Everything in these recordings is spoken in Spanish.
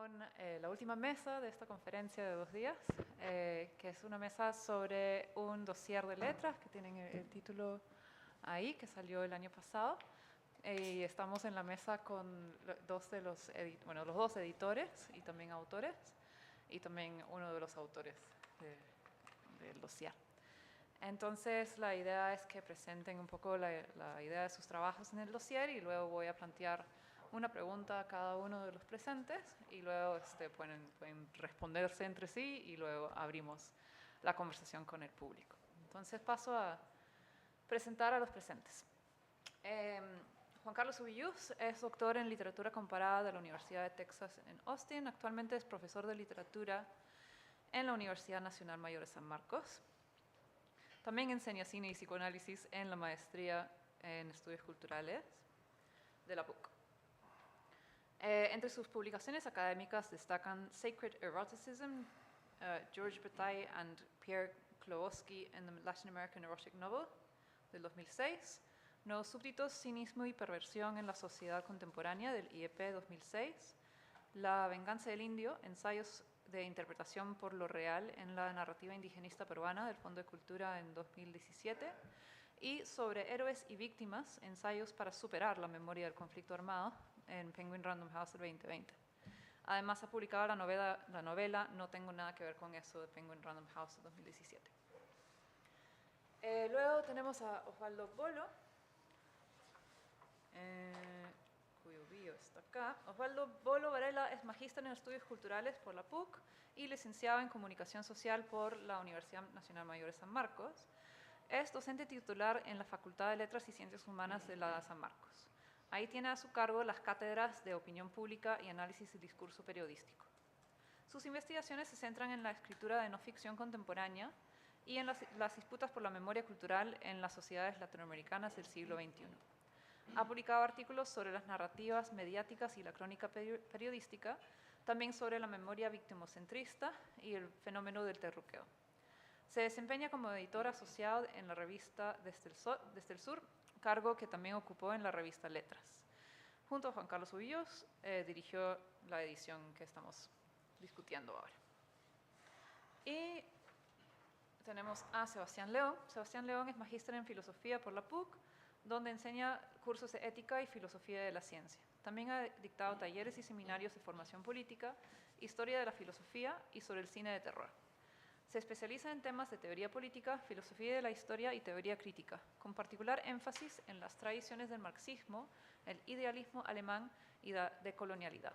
con la última mesa de esta conferencia de 2 días, que es una mesa sobre un dossier de letras que tienen el título ahí, que salió el año pasado. Y estamos en la mesa con los dos editores y también autores, y también uno de los autores del dossier. Entonces, la idea es que presenten un poco la idea de sus trabajos en el dossier y luego voy a plantear una pregunta a cada uno de los presentes y luego pueden responderse entre sí y luego abrimos la conversación con el público. Entonces, paso a presentar a los presentes. Juan Carlos Ubillús es doctor en literatura comparada de la Universidad de Texas en Austin. Actualmente es profesor de literatura en la Universidad Nacional Mayor de San Marcos. También enseña cine y psicoanálisis en la maestría en estudios culturales de la PUC. Entre sus publicaciones académicas destacan Sacred Eroticism, George Bataille and Pierre Klobowski in the Latin American Erotic Novel, del 2006, Nuevos súbditos, cinismo y perversión en la sociedad contemporánea, del IEP 2006, La venganza del indio, ensayos de interpretación por lo real en la narrativa indigenista peruana, del Fondo de Cultura en 2017, y Sobre héroes y víctimas, ensayos para superar la memoria del conflicto armado, en Penguin Random House del 2020. Además, ha publicado la novela No tengo nada que ver con eso, de Penguin Random House del 2017. Luego tenemos a Osvaldo Bolo, cuyo bio está acá. Osvaldo Bolo Varela es magíster en estudios culturales por la PUC y licenciado en comunicación social por la Universidad Nacional Mayor de San Marcos. Es docente titular en la Facultad de Letras y Ciencias Humanas de la San Marcos. Ahí tiene a su cargo las cátedras de opinión pública y análisis y discurso periodístico. Sus investigaciones se centran en la escritura de no ficción contemporánea y en las disputas por la memoria cultural en las sociedades latinoamericanas del siglo XXI. Ha publicado artículos sobre las narrativas mediáticas y la crónica periodística, también sobre la memoria victimocentrista y el fenómeno del terruqueo. Se desempeña como editor asociado en la revista Desde el Sur, cargo que también ocupó en la revista Letras. Junto a Juan Carlos Ubillús, dirigió la edición que estamos discutiendo ahora. Y tenemos a Sebastián León. Sebastián León es magíster en filosofía por la PUC, donde enseña cursos de ética y filosofía de la ciencia. También ha dictado talleres y seminarios de formación política, historia de la filosofía y sobre el cine de terror. Se especializa en temas de teoría política, filosofía de la historia y teoría crítica, con particular énfasis en las tradiciones del marxismo, el idealismo alemán y la decolonialidad.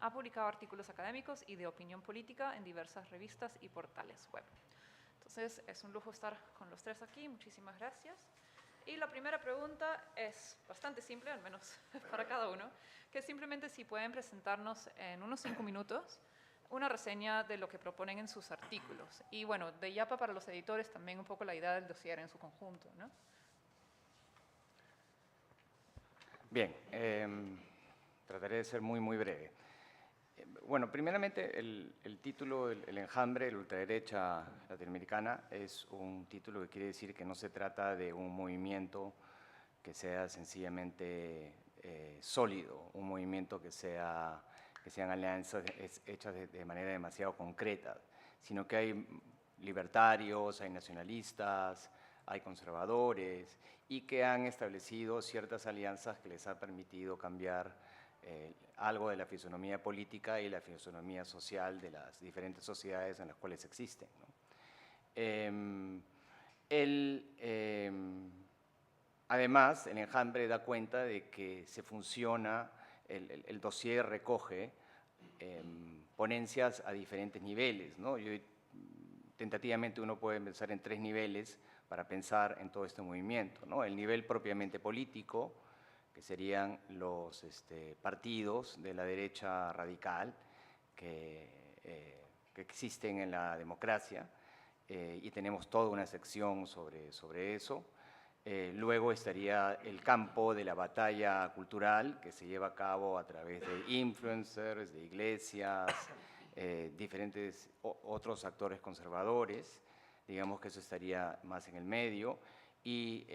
Ha publicado artículos académicos y de opinión política en diversas revistas y portales web. Entonces, es un lujo estar con los tres aquí. Muchísimas gracias. Y la primera pregunta es bastante simple, al menos para cada uno, que es simplemente si pueden presentarnos en unos 5 minutos una reseña de lo que proponen en sus artículos. Y bueno, de Yapa para los editores también un poco la idea del dossier en su conjunto, ¿no? Bien, trataré de ser muy breve. Bueno, primeramente el título, el enjambre, la ultraderecha latinoamericana, es un título que quiere decir que no se trata de un movimiento que sea sencillamente sólido, un movimiento que sean alianzas hechas de manera demasiado concreta, sino que hay libertarios, hay nacionalistas, hay conservadores y que han establecido ciertas alianzas que les ha permitido cambiar algo de la fisonomía política y la fisonomía social de las diferentes sociedades en las cuales existen, ¿no? Además, el enjambre da cuenta de que se funciona, el dossier recoge ponencias a diferentes niveles, ¿no? Tentativamente uno puede pensar en 3 niveles para pensar en todo este movimiento, ¿no? El nivel propiamente político, que serían los partidos de la derecha radical que existen en la democracia, y tenemos toda una sección sobre eso. Luego estaría el campo de la batalla cultural que se lleva a cabo a través de influencers, de iglesias, diferentes otros actores conservadores. Digamos que eso estaría más en el medio. Y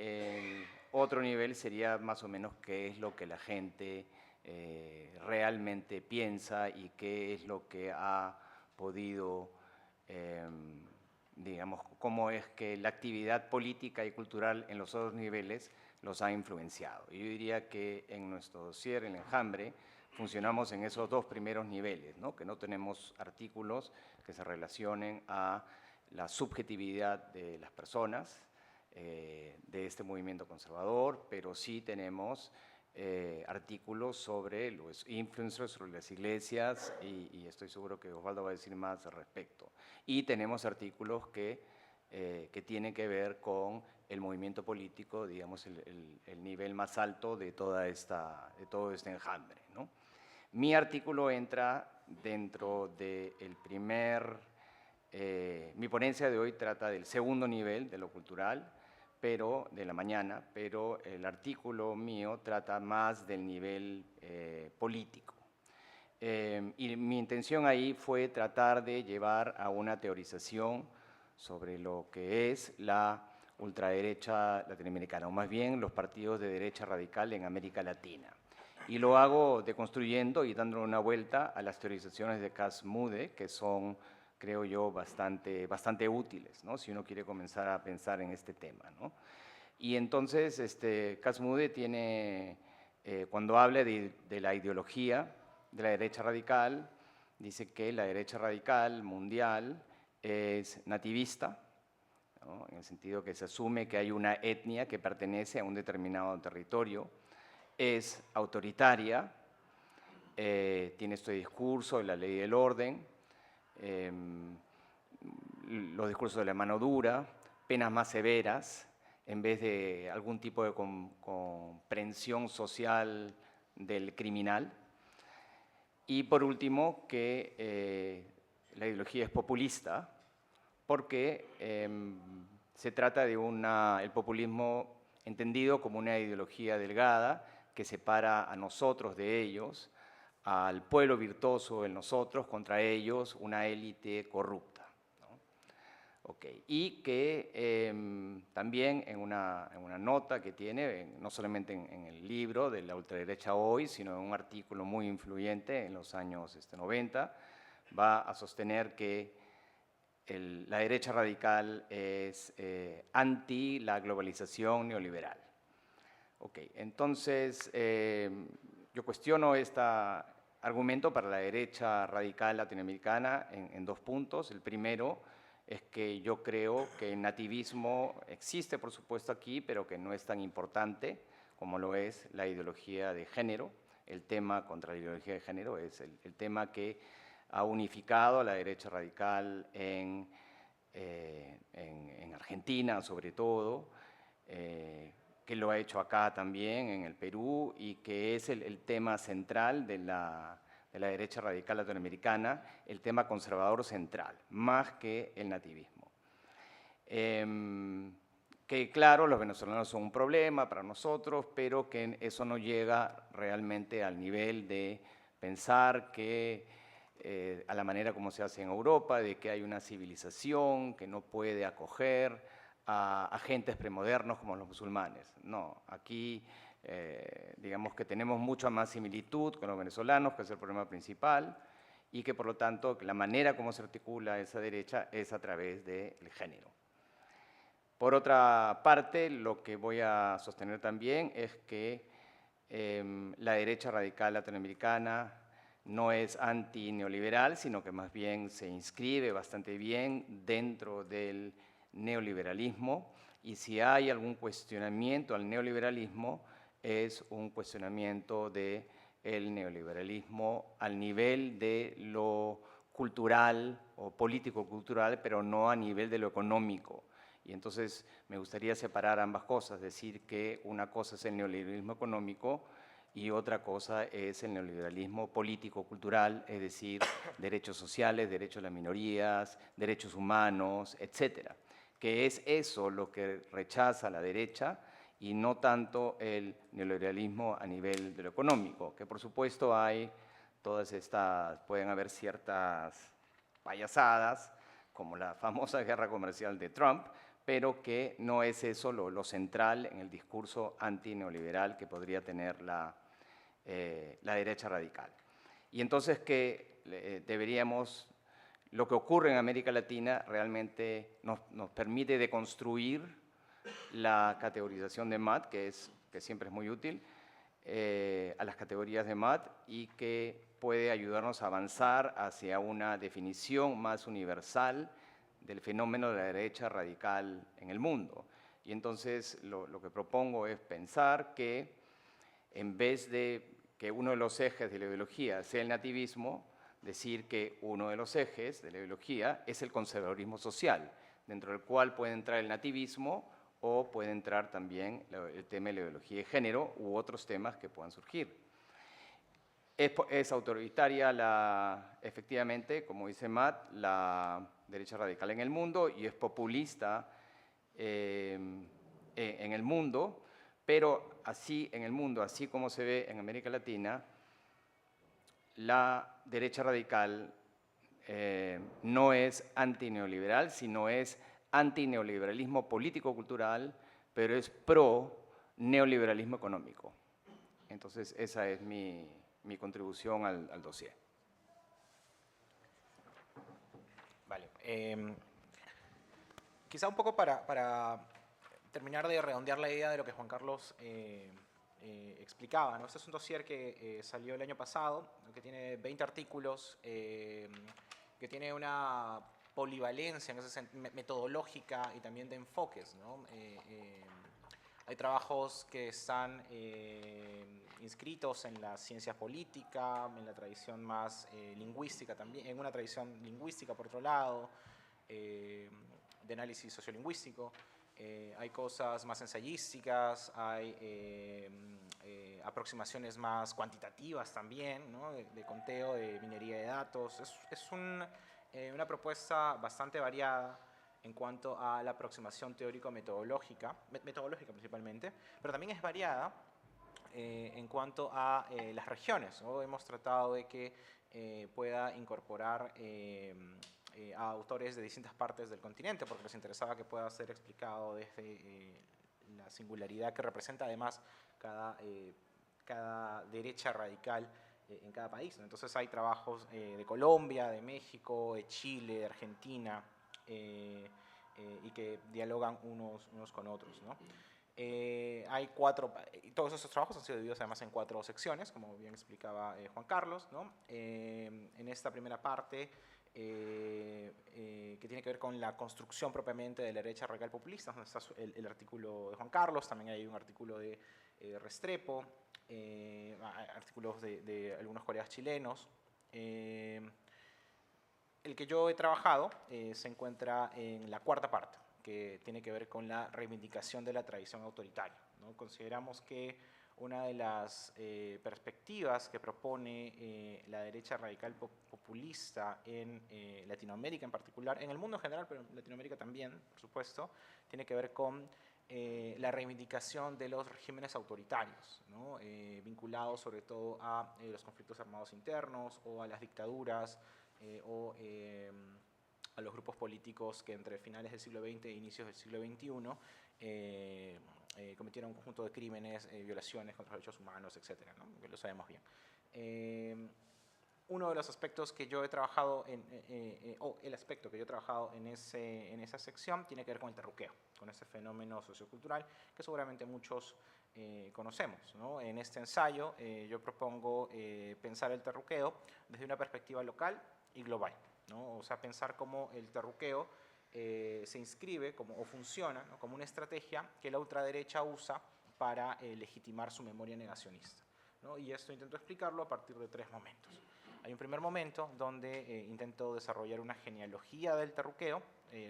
otro nivel sería más o menos qué es lo que la gente realmente piensa y qué es lo que ha podido, digamos, cómo es que la actividad política y cultural en los otros niveles los ha influenciado. Yo diría que en nuestro dossier, el Enjambre, funcionamos en esos dos primeros niveles, ¿no? Que no tenemos artículos que se relacionen a la subjetividad de las personas de este movimiento conservador, pero sí tenemos artículos sobre los influencers, sobre las iglesias, y estoy seguro que Osvaldo va a decir más al respecto. Y tenemos artículos que tienen que ver con el movimiento político, digamos, el nivel más alto de todo este enjambre, ¿no? Mi artículo entra dentro del mi ponencia de hoy trata del segundo nivel de lo cultural, pero de la mañana, pero el artículo mío trata más del nivel político. Y mi intención ahí fue tratar de llevar a una teorización sobre lo que es la ultraderecha latinoamericana, o más bien los partidos de derecha radical en América Latina. Y lo hago deconstruyendo y dándole una vuelta a las teorizaciones de Cas Mudde, que son, creo yo, bastante útiles, ¿no? Si uno quiere comenzar a pensar en este tema, ¿no? Y entonces, Cas Mudde tiene, cuando habla de la ideología de la derecha radical, dice que la derecha radical mundial es nativista, ¿no? En el sentido que se asume que hay una etnia que pertenece a un determinado territorio, es autoritaria, tiene este discurso de la ley del orden, los discursos de la mano dura, penas más severas, en vez de algún tipo de comprensión social del criminal. Y por último, que la ideología es populista, porque se trata de el populismo entendido como una ideología delgada que separa a nosotros de ellos, al pueblo virtuoso en nosotros, contra ellos una élite corrupta, ¿no? Okay. Y que también en una nota que tiene, no solamente en el libro de la ultraderecha hoy, sino en un artículo muy influyente en los años 90, va a sostener que la derecha radical es anti la globalización neoliberal. Okay. Entonces, yo cuestiono este argumento para la derecha radical latinoamericana en dos puntos. El primero es que yo creo que el nativismo existe, por supuesto, aquí, pero que no es tan importante como lo es la ideología de género. El tema contra la ideología de género es el tema que ha unificado a la derecha radical en Argentina, sobre todo, que lo ha hecho acá también, en el Perú, y que es el tema central de la derecha radical latinoamericana, el tema conservador central, más que el nativismo. Que claro, los venezolanos son un problema para nosotros, pero que eso no llega realmente al nivel de pensar que a la manera como se hace en Europa, de que hay una civilización que no puede acoger a agentes premodernos como los musulmanes. No, aquí digamos que tenemos mucha más similitud con los venezolanos, que es el problema principal, y que por lo tanto la manera como se articula esa derecha es a través del género. Por otra parte, lo que voy a sostener también es que la derecha radical latinoamericana no es anti-neoliberal, sino que más bien se inscribe bastante bien dentro del neoliberalismo, y si hay algún cuestionamiento al neoliberalismo, es un cuestionamiento del neoliberalismo al nivel de lo cultural o político-cultural, pero no a nivel de lo económico. Y entonces me gustaría separar ambas cosas, decir que una cosa es el neoliberalismo económico y otra cosa es el neoliberalismo político-cultural, es decir, derechos sociales, derechos de las minorías, derechos humanos, etcétera. Que es eso lo que rechaza la derecha y no tanto el neoliberalismo a nivel de lo económico, que por supuesto hay todas estas, pueden haber ciertas payasadas, como la famosa guerra comercial de Trump, pero que no es eso lo central en el discurso antineoliberal que podría tener la la derecha radical. Y entonces que lo que ocurre en América Latina realmente nos permite deconstruir la categorización de MAD, que siempre es muy útil, a las categorías de MAD y que puede ayudarnos a avanzar hacia una definición más universal del fenómeno de la derecha radical en el mundo. Y entonces lo que propongo es pensar que en vez de que uno de los ejes de la ideología sea el nativismo, decir que uno de los ejes de la ideología es el conservadurismo social, dentro del cual puede entrar el nativismo o puede entrar también el tema de la ideología de género u otros temas que puedan surgir. Es autoritaria, efectivamente, como dice Matt, la derecha radical en el mundo y es populista en el mundo, pero así en el mundo, así como se ve en América Latina, la derecha radical no es antineoliberal, sino es antineoliberalismo político-cultural, pero es pro-neoliberalismo económico. Entonces, esa es mi contribución al dossier. Vale. Quizá un poco para terminar de redondear la idea de lo que Juan Carlos explicaba, ¿no? Este es un dossier que salió el año pasado, que tiene 20 artículos, que tiene una polivalencia en ese metodológica y también de enfoques, ¿no? Hay trabajos que están inscritos en la ciencia política, en la tradición más lingüística también, en una tradición lingüística por otro lado, de análisis sociolingüístico. Hay cosas más ensayísticas, hay aproximaciones más cuantitativas también, ¿no? de conteo, de minería de datos. Es una propuesta bastante variada en cuanto a la aproximación teórico-metodológica, metodológica principalmente, pero también es variada en cuanto a las regiones, ¿no? Hemos tratado de que pueda incorporar a autores de distintas partes del continente, porque les interesaba que pueda ser explicado desde la singularidad que representa además cada derecha radical en cada país, ¿no? Entonces hay trabajos de Colombia, de México, de Chile, de Argentina, y que dialogan unos con otros, ¿no? Todos esos trabajos han sido divididos además en 4 secciones, como bien explicaba Juan Carlos, ¿no? En esta primera parte, que tiene que ver con la construcción propiamente de la derecha radical populista, donde está el artículo de Juan Carlos, también hay un artículo de Restrepo, artículos de algunos colegas chilenos. El que yo he trabajado se encuentra en la cuarta parte, que tiene que ver con la reivindicación de la tradición autoritaria, ¿no? Consideramos que una de las perspectivas que propone la derecha radical populista en Latinoamérica en particular, en el mundo en general, pero en Latinoamérica también, por supuesto, tiene que ver con la reivindicación de los regímenes autoritarios, ¿no? Vinculados sobre todo a los conflictos armados internos o a las dictaduras, o a los grupos políticos que entre finales del siglo XX e inicios del siglo XXI cometieron un conjunto de crímenes, violaciones contra los derechos humanos, etcétera, ¿no? Que lo sabemos bien. Uno de los aspectos que yo he trabajado, el aspecto que yo he trabajado en esa sección tiene que ver con el terruqueo, con ese fenómeno sociocultural que seguramente muchos conocemos, ¿no? En este ensayo yo propongo pensar el terruqueo desde una perspectiva local y global, ¿no? O sea, pensar cómo el terruqueo se inscribe o funciona, ¿no? Como una estrategia que la ultraderecha usa para legitimar su memoria negacionista, ¿no? Y esto intento explicarlo a partir de 3 momentos. Hay un primer momento donde intento desarrollar una genealogía del terruqueo,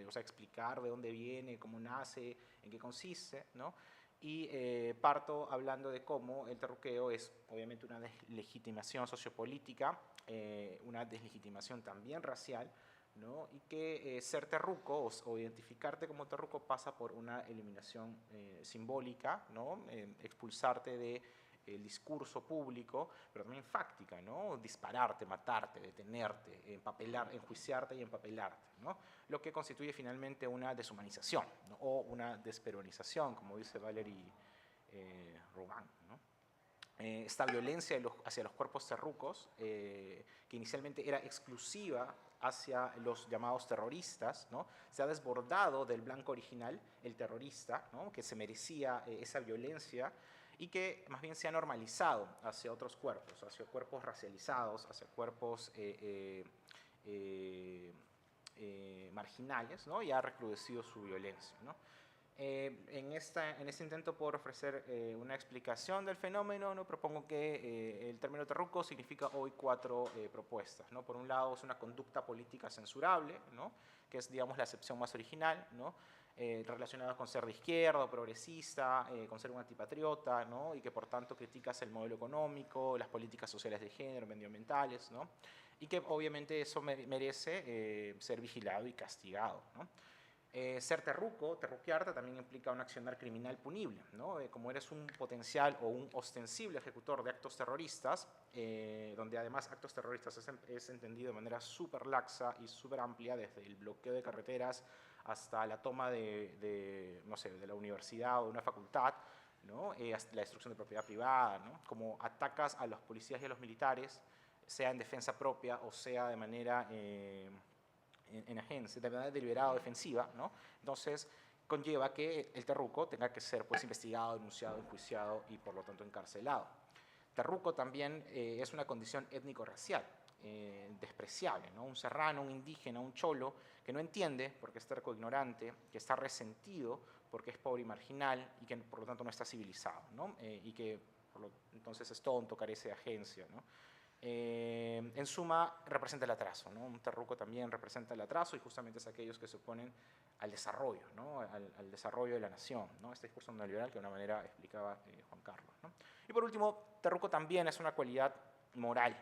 o sea, explicar de dónde viene, cómo nace, en qué consiste, ¿no? Y parto hablando de cómo el terruqueo es obviamente una deslegitimación sociopolítica, una deslegitimación también racial, ¿no? Y que ser terruco o identificarte como terruco pasa por una eliminación simbólica, ¿no? Expulsarte del discurso público, pero también fáctica, ¿no? Dispararte, matarte, detenerte, enjuiciarte y empapelarte, ¿no? Lo que constituye finalmente una deshumanización, ¿no? O una desperuanización, como dice Valery Rogan, ¿no? esta violencia hacia los cuerpos terrucos, que inicialmente era exclusiva hacia los llamados terroristas, ¿no? Se ha desbordado del blanco original, el terrorista, ¿no? Que se merecía esa violencia, y que más bien se ha normalizado hacia otros cuerpos, hacia cuerpos racializados, hacia cuerpos marginales, ¿no? Y ha recrudecido su violencia, ¿no? En este intento por ofrecer una explicación del fenómeno, ¿no? Propongo que el término terruco significa hoy 4 propuestas, ¿no? Por un lado es una conducta política censurable, ¿no? Que es, digamos, la acepción más original, ¿no? Relacionada con ser de izquierda o progresista, con ser un antipatriota, ¿no? Y que por tanto criticas el modelo económico, las políticas sociales de género, medioambientales, ¿no? Y que obviamente eso merece ser vigilado y castigado, ¿no? Ser terruco, terruquearte, también implica un accionar criminal punible, ¿no? Como eres un potencial o un ostensible ejecutor de actos terroristas, donde además actos terroristas es entendido de manera súper laxa y súper amplia, desde el bloqueo de carreteras hasta la toma no sé, de la universidad o de una facultad, ¿no? Hasta la destrucción de propiedad privada, ¿no? Como atacas a los policías y a los militares, sea en defensa propia o sea de manera en agencia, de manera deliberada o defensiva, ¿no? Entonces conlleva que el terruco tenga que ser, pues, investigado, denunciado, enjuiciado y por lo tanto encarcelado. Terruco también es una condición étnico-racial despreciable, ¿no? Un serrano, un indígena, un cholo que no entiende porque es terco ignorante, que está resentido porque es pobre y marginal y que por lo tanto no está civilizado, ¿no? Y que entonces es tonto, carece de agencia, ¿no? En suma, representa el atraso, ¿no? Un terruco también representa el atraso y justamente es aquellos que se oponen al desarrollo, ¿no? Al desarrollo de la nación, ¿no? Este discurso neoliberal que de una manera explicaba Juan Carlos, ¿no? Y por último, terruco también es una cualidad moral,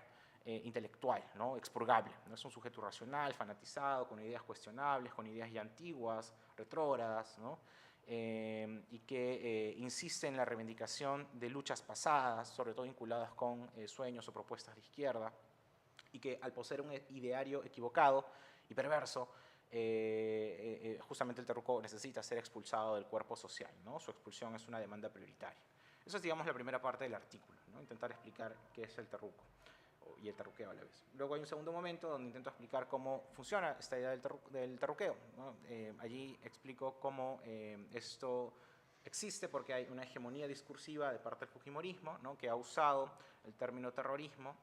intelectual, ¿no? Expurgable, ¿no? Es un sujeto racional, fanatizado, con ideas cuestionables, con ideas ya antiguas, retrógradas, ¿no? Y que insiste en la reivindicación de luchas pasadas, sobre todo vinculadas con sueños o propuestas de izquierda, y que al poseer un ideario equivocado y perverso, justamente el terruco necesita ser expulsado del cuerpo social, ¿no? Su expulsión es una demanda prioritaria. Eso es, digamos, la primera parte del artículo, ¿no? Intentar explicar qué es el terruco y el terruqueo a la vez. Luego hay un segundo momento donde intento explicar cómo funciona esta idea del terruqueo, ¿no? Allí explico cómo esto existe porque hay una hegemonía discursiva de parte del fujimorismo, ¿no? Que ha usado el término terrorismo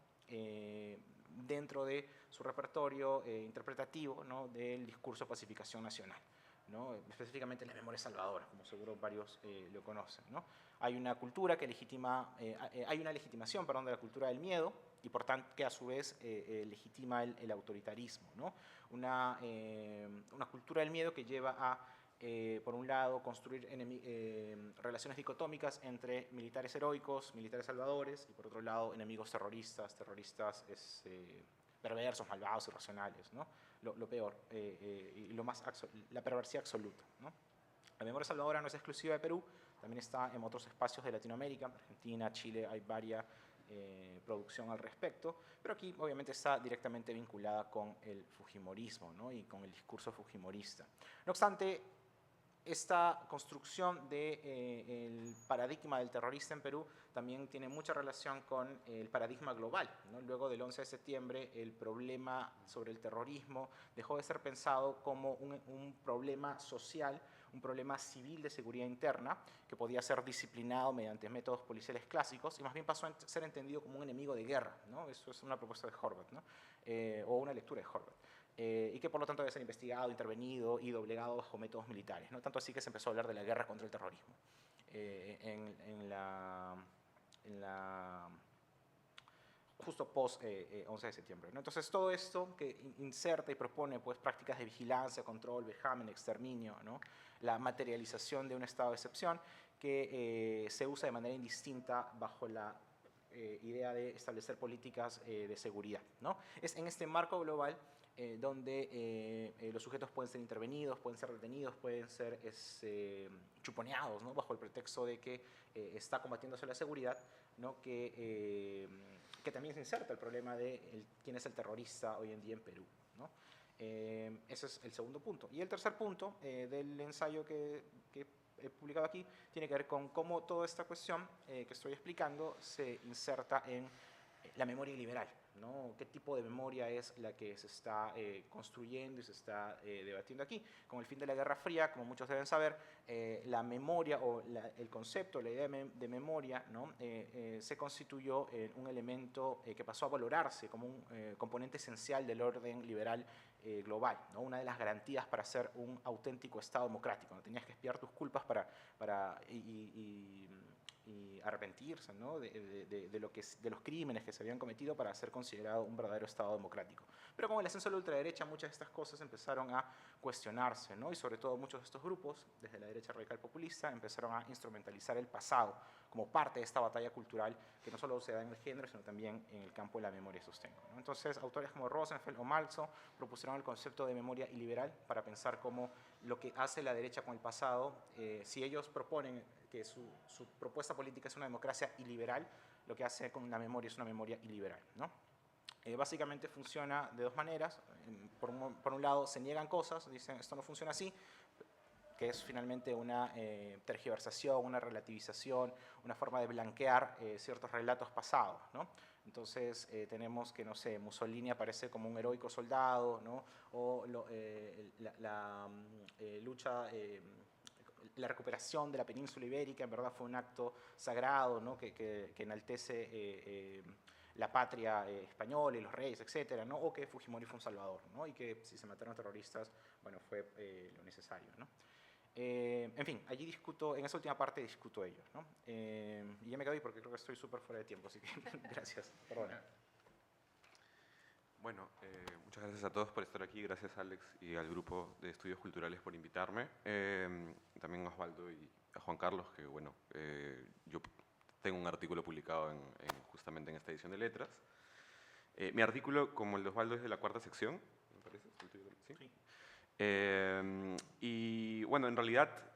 dentro de su repertorio interpretativo, ¿no? Del discurso de pacificación nacional, ¿no? Específicamente la memoria salvadora, como seguro varios lo conocen, ¿no? Hay una cultura que hay una legitimación, perdón, de la cultura del miedo, y por tanto que a su vez legitima el autoritarismo, ¿no? Una cultura del miedo que lleva a, por un lado, construir relaciones dicotómicas entre militares heroicos, militares salvadores, y por otro lado, enemigos terroristas, perversos, malvados, irracionales, ¿no? Lo peor, y la perversidad absoluta, ¿no? La memoria salvadora no es exclusiva de Perú, también está en otros espacios de Latinoamérica, Argentina, Chile, hay varias producción al respecto, pero aquí obviamente está directamente vinculada con el fujimorismo, ¿no? Y con el discurso fujimorista. No obstante, esta construcción del paradigma del terrorista en Perú también tiene mucha relación con el paradigma global, ¿no? Luego del 11 de septiembre, el problema sobre el terrorismo dejó de ser pensado como un problema social, un problema civil de seguridad interna que podía ser disciplinado mediante métodos policiales clásicos y más bien pasó a ser entendido como un enemigo de guerra, ¿no? Eso es una propuesta de Horvath, ¿no? O una lectura de Horvath. Y que por lo tanto debe ser investigado, intervenido y doblegado bajo métodos militares, ¿no? Tanto así que se empezó a hablar de la guerra contra el terrorismo justo post 11 de septiembre, ¿no? Entonces todo esto que inserta y propone, pues, prácticas de vigilancia, control, vejamen, exterminio, ¿no? La materialización de un estado de excepción que se usa de manera indistinta bajo la idea de establecer políticas de seguridad, ¿no? Es en este marco global donde los sujetos pueden ser intervenidos, pueden ser detenidos, pueden ser chuponeados, ¿no? Bajo el pretexto de que está combatiéndose la seguridad, ¿no? Que también se inserta el problema de quién es el terrorista hoy en día en Perú, ¿no? Ese es el segundo punto. Y el tercer punto del ensayo que he publicado aquí tiene que ver con cómo toda esta cuestión que estoy explicando se inserta en la memoria liberal, ¿no? ¿Qué tipo de memoria es la que se está construyendo y se está debatiendo aquí? Con el fin de la Guerra Fría, como muchos deben saber, la memoria o el concepto, la idea de memoria, ¿no? Se constituyó en un elemento que pasó a valorarse como un componente esencial del orden liberal global, ¿no? Una de las garantías para ser un auténtico Estado democrático, ¿no? Tenías que expiar tus culpas y arrepentirse, ¿no? de los crímenes que se habían cometido para ser considerado un verdadero Estado democrático. Pero con el ascenso de la ultraderecha muchas de estas cosas empezaron a cuestionarse, ¿no? Y sobre todo muchos de estos grupos, desde la derecha radical populista, empezaron a instrumentalizar el pasado como parte de esta batalla cultural que no solo se da en el género, sino también en el campo de la memoria y sostengo, ¿no? Entonces, autores como Rosenfeld o Malzo propusieron el concepto de memoria iliberal para pensar cómo lo que hace la derecha con el pasado, si ellos proponen que su propuesta política es una democracia iliberal, lo que hace con la memoria es una memoria iliberal, ¿no? Básicamente funciona de dos maneras. Por un lado, se niegan cosas, dicen esto no funciona así, que es finalmente una tergiversación, una relativización, una forma de blanquear ciertos relatos pasados, ¿no? Entonces tenemos que, no sé, Mussolini aparece como un heroico soldado, ¿no? O la lucha, la recuperación de la península ibérica en verdad fue un acto sagrado, ¿no? que enaltece la patria española y los reyes, etcétera, ¿no? O que Fujimori fue un salvador, ¿no? Y que si se mataron terroristas, bueno, fue lo necesario, ¿no? En fin, allí discuto, en esa última parte discuto ellos, ¿no? Y ya me quedo ahí porque creo que estoy súper fuera de tiempo, así que gracias, perdona. Bueno, muchas gracias a todos por estar aquí, gracias Alex y al grupo de estudios culturales por invitarme, también a Osvaldo y a Juan Carlos, que bueno, yo tengo un artículo publicado justamente en esta edición de Letras. Mi artículo, como el de Osvaldo, es de la cuarta sección, me parece, ¿sí? Sí. Y bueno, en realidad,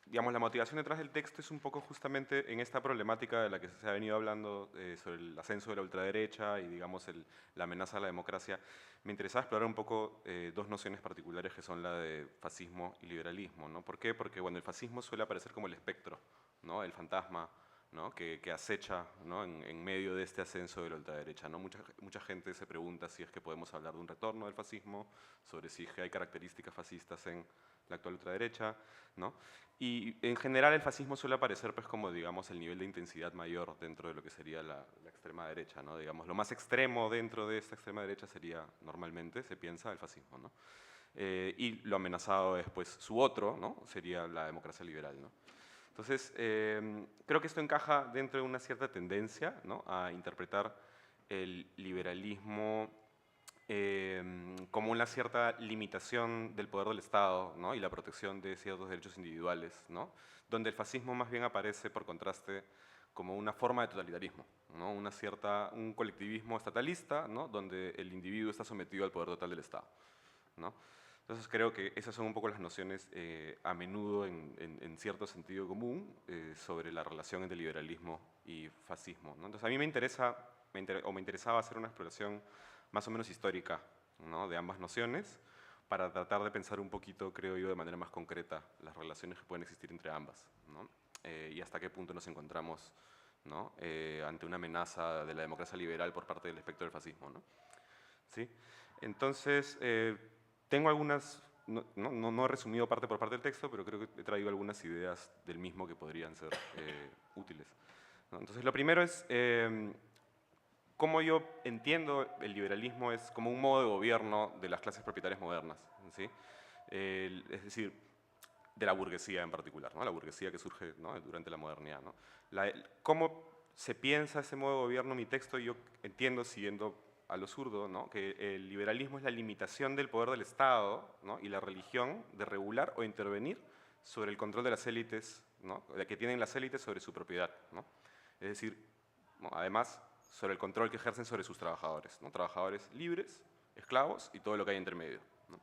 digamos, la motivación detrás del texto es un poco justamente en esta problemática de la que se ha venido hablando sobre el ascenso de la ultraderecha y, digamos, la amenaza a la democracia. Me interesaba explorar un poco dos nociones particulares que son la de fascismo y liberalismo, ¿no? ¿Por qué? Porque, bueno, el fascismo suele aparecer como el espectro, ¿no? El fantasma, ¿no? que acecha, ¿no? en medio de este ascenso de la ultraderecha, ¿no? Mucha gente se pregunta si es que podemos hablar de un retorno del fascismo, sobre si es que hay características fascistas en la actual ultraderecha, ¿no? Y en general el fascismo suele aparecer pues, como digamos, el nivel de intensidad mayor dentro de lo que sería la extrema derecha, ¿no? Digamos, lo más extremo dentro de esta extrema derecha sería, normalmente, se piensa, el fascismo, ¿no? Y lo amenazado es pues, su otro, ¿no? Sería la democracia liberal, ¿no? Entonces, creo que esto encaja dentro de una cierta tendencia, ¿no? A interpretar el liberalismo como una cierta limitación del poder del Estado, ¿no? Y la protección de ciertos derechos individuales, ¿no? Donde el fascismo más bien aparece, por contraste, como una forma de totalitarismo, ¿no? Un colectivismo estatalista, ¿no? Donde el individuo está sometido al poder total del Estado, ¿no? Entonces creo que esas son un poco las nociones a menudo en cierto sentido común sobre la relación entre liberalismo y fascismo, ¿no? Entonces a mí me interesaba hacer una exploración más o menos histórica, ¿no? De ambas nociones para tratar de pensar un poquito, creo yo, de manera más concreta las relaciones que pueden existir entre ambas, ¿no? Y hasta qué punto nos encontramos, ¿no? Ante una amenaza de la democracia liberal por parte del espectro del fascismo, ¿no? ¿Sí? Entonces, tengo algunas, no he resumido parte por parte del texto, pero creo que he traído algunas ideas del mismo que podrían ser útiles, ¿no? Entonces, lo primero es cómo yo entiendo el liberalismo es como un modo de gobierno de las clases propietarias modernas, ¿sí? Es decir, de la burguesía en particular, ¿no? La burguesía que surge, ¿no? Durante la modernidad, ¿no? ¿Cómo se piensa ese modo de gobierno? Mi texto yo entiendo, siguiendo a lo zurdo, ¿no? Que el liberalismo es la limitación del poder del Estado, ¿no? Y la religión de regular o intervenir sobre el control de las élites, ¿no? Que tienen las élites sobre su propiedad, ¿no? Es decir, ¿no? Además, sobre el control que ejercen sobre sus trabajadores, ¿no? Trabajadores libres, esclavos y todo lo que hay entre medio, ¿no?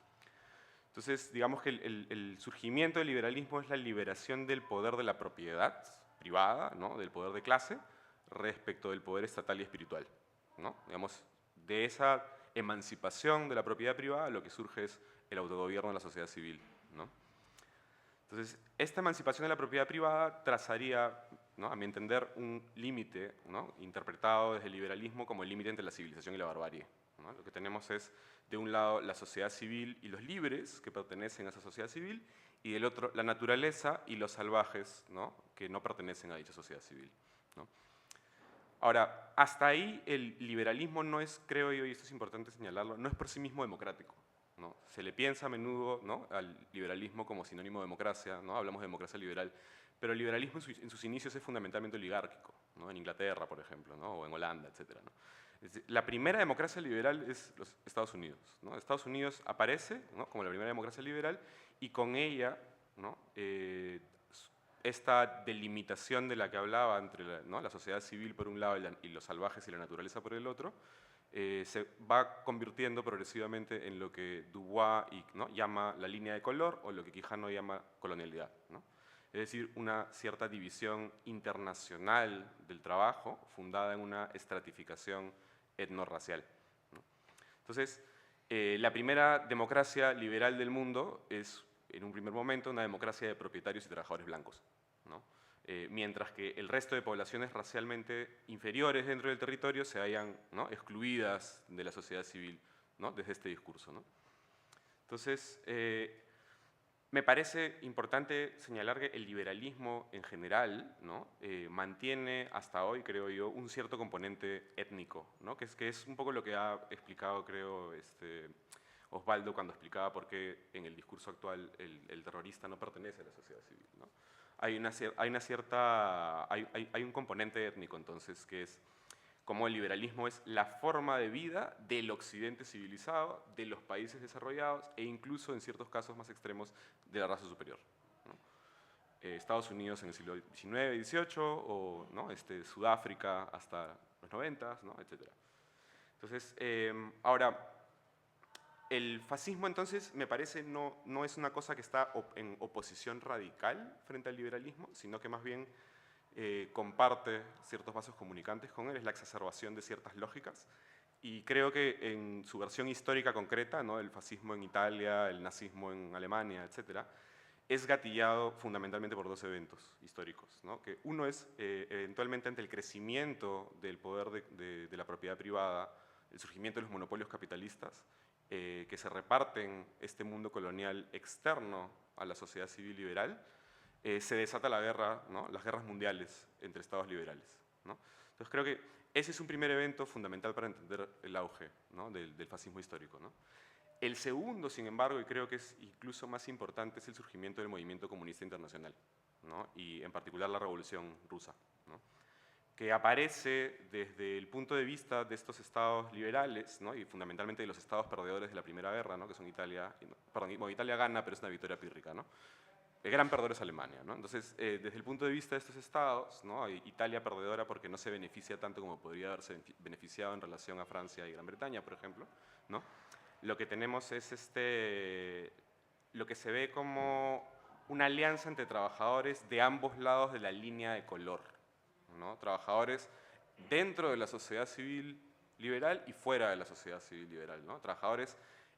Entonces, digamos que el surgimiento del liberalismo es la liberación del poder de la propiedad privada, ¿no? Del poder de clase, respecto del poder estatal y espiritual, ¿no? Digamos, de esa emancipación de la propiedad privada, lo que surge es el autogobierno de la sociedad civil, ¿no? Entonces, esta emancipación de la propiedad privada trazaría, ¿no?, a mi entender, un límite, ¿no?, interpretado desde el liberalismo como el límite entre la civilización y la barbarie, ¿no? Lo que tenemos es, de un lado, la sociedad civil y los libres que pertenecen a esa sociedad civil, y del otro, la naturaleza y los salvajes, ¿no?, que no pertenecen a dicha sociedad civil, ¿no? Ahora, hasta ahí el liberalismo no es, creo yo, y esto es importante señalarlo, no es por sí mismo democrático, ¿no? Se le piensa a menudo, ¿no?, al liberalismo como sinónimo de democracia, ¿no? Hablamos de democracia liberal, pero el liberalismo en sus inicios es fundamentalmente oligárquico, ¿no?, en Inglaterra, por ejemplo, ¿no?, o en Holanda, etc., ¿no? Es decir, la primera democracia liberal es los Estados Unidos, ¿no? Estados Unidos aparece, ¿no?, como la primera democracia liberal, y con ella, ¿no?, esta delimitación de la que hablaba entre la sociedad civil por un lado y los salvajes y la naturaleza por el otro, se va convirtiendo progresivamente en lo que Dubois ¿no?, llama la línea de color, o lo que Quijano llama colonialidad, ¿no? Es decir, una cierta división internacional del trabajo fundada en una estratificación etnorracial, ¿no? Entonces, la primera democracia liberal del mundo es, en un primer momento, una democracia de propietarios y trabajadores blancos, ¿no? Mientras que el resto de poblaciones racialmente inferiores dentro del territorio se hayan, ¿no?, excluidas de la sociedad civil, ¿no?, desde este discurso, ¿no? Entonces, me parece importante señalar que el liberalismo en general, ¿no?, mantiene hasta hoy, creo yo, un cierto componente étnico, ¿no?, que es un poco lo que ha explicado, creo, Osvaldo cuando explicaba por qué en el discurso actual el terrorista no pertenece a la sociedad civil, ¿no? Hay un componente étnico, entonces, que es como el liberalismo es la forma de vida del occidente civilizado, de los países desarrollados e incluso, en ciertos casos más extremos, de la raza superior, ¿no? Estados Unidos en el siglo XIX y XVIII, o, ¿no?, Sudáfrica hasta los 90, ¿no?, etc. Entonces, ahora, el fascismo, entonces, me parece no es una cosa que está en oposición radical frente al liberalismo, sino que más bien comparte ciertos vasos comunicantes con él, es la exacerbación de ciertas lógicas, y creo que en su versión histórica concreta, ¿no?, el fascismo en Italia, el nazismo en Alemania, etc., es gatillado fundamentalmente por dos eventos históricos, ¿no? Que uno es, eventualmente, ante el crecimiento del poder de la propiedad privada, el surgimiento de los monopolios capitalistas, que se reparten este mundo colonial externo a la sociedad civil liberal, se desata la guerra, ¿no?, las guerras mundiales entre estados liberales, ¿no? Entonces creo que ese es un primer evento fundamental para entender el auge, ¿no?, del fascismo histórico, ¿no? El segundo, sin embargo, y creo que es incluso más importante, es el surgimiento del movimiento comunista internacional, ¿no?, y en particular la Revolución Rusa, ¿no?, que aparece desde el punto de vista de estos estados liberales, ¿no?, y fundamentalmente de los estados perdedores de la Primera Guerra, ¿no?, que son Italia, perdón, Italia gana, pero es una victoria pírrica, ¿no? El gran perdedor es Alemania, ¿no? Entonces, desde el punto de vista de estos estados, ¿no?, Italia perdedora porque no se beneficia tanto como podría haberse beneficiado en relación a Francia y Gran Bretaña, por ejemplo, ¿no? Lo que tenemos es lo que se ve como una alianza entre trabajadores de ambos lados de la línea de color, ¿no? Trabajadores dentro de la sociedad civil liberal y fuera de la sociedad civil liberal, ¿no? Trabajadores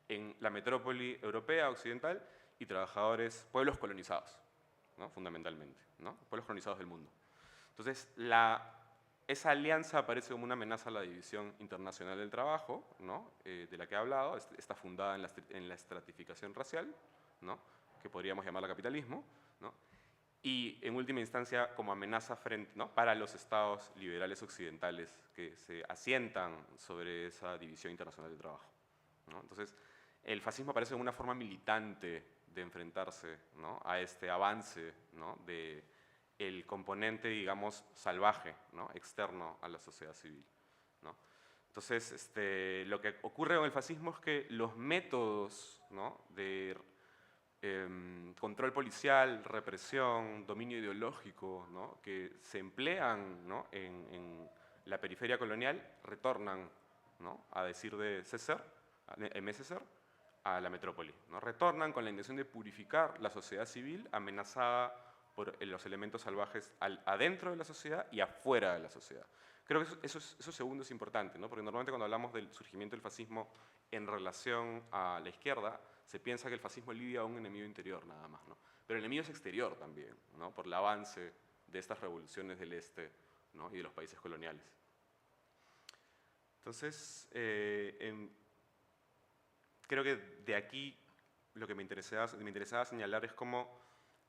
en la metrópoli europea occidental y trabajadores, pueblos colonizados, ¿no?, fundamentalmente, ¿no?, pueblos colonizados del mundo. Entonces, esa alianza aparece como una amenaza a la división internacional del trabajo, ¿no?, de la que he hablado, está fundada en la estratificación racial, ¿no?, que podríamos llamarla capitalismo, ¿no?, y en última instancia como amenaza ¿no?, para los estados liberales occidentales que se asientan sobre esa división internacional del trabajo, ¿no? Entonces, el fascismo aparece como una forma militante de enfrentarse, ¿no?, a este avance, ¿no?, del componente, digamos, salvaje, ¿no?, externo a la sociedad civil, ¿no? Entonces, lo que ocurre con el fascismo es que los métodos, ¿no?, de control policial, represión, dominio ideológico, ¿no?, que se emplean, ¿no?, en la periferia colonial retornan, ¿no?, a decir de M. César, a la metrópoli, ¿no? Retornan con la intención de purificar la sociedad civil amenazada por los elementos salvajes adentro de la sociedad y afuera de la sociedad. Creo que eso segundo es importante, ¿no?, porque normalmente cuando hablamos del surgimiento del fascismo en relación a la izquierda, Se piensa que el fascismo lidia a un enemigo interior nada más, ¿no? Pero el enemigo es exterior también, ¿no? Por el avance de estas revoluciones del este, ¿no? Y de los países coloniales. Entonces, creo que de aquí lo que me interesaba señalar es cómo,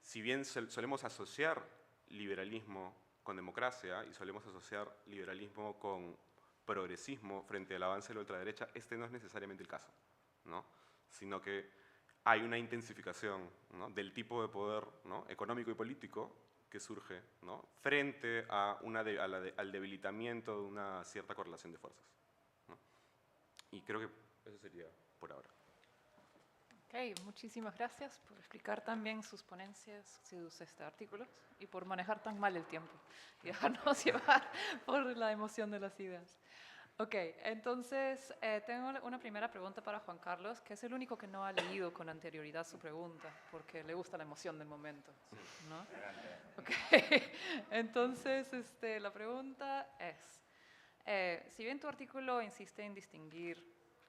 si bien solemos asociar liberalismo con democracia y solemos asociar liberalismo con progresismo frente al avance de la ultraderecha, este no es necesariamente el caso, ¿no? Sino que hay una intensificación, ¿no? Del tipo de poder, ¿no? Económico y político que surge, ¿no? Frente a al debilitamiento de una cierta correlación de fuerzas, ¿no? Y creo que eso sería por ahora. Ok, muchísimas gracias por explicar también sus ponencias, sus artículos y por manejar tan mal el tiempo y dejarnos llevar por la emoción de las ideas. Ok, entonces tengo una primera pregunta para Juan Carlos, que es el único que no ha leído con anterioridad su pregunta, porque le gusta la emoción del momento, ¿no? Ok, entonces la pregunta es, si bien tu artículo insiste en distinguir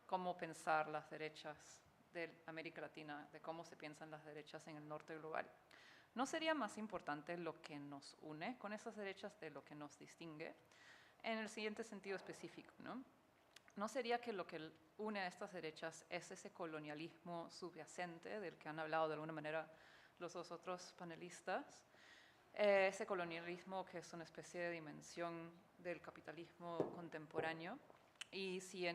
cómo pensar las derechas de América Latina, de cómo se piensan las derechas en el norte global, ¿no sería más importante lo que nos une con esas derechas de lo que nos distingue? En el siguiente sentido específico, ¿no? ¿No sería que lo que une a estas derechas es ese colonialismo subyacente del que han hablado de alguna manera los dos otros panelistas? Ese colonialismo que es una especie de dimensión del capitalismo contemporáneo, y si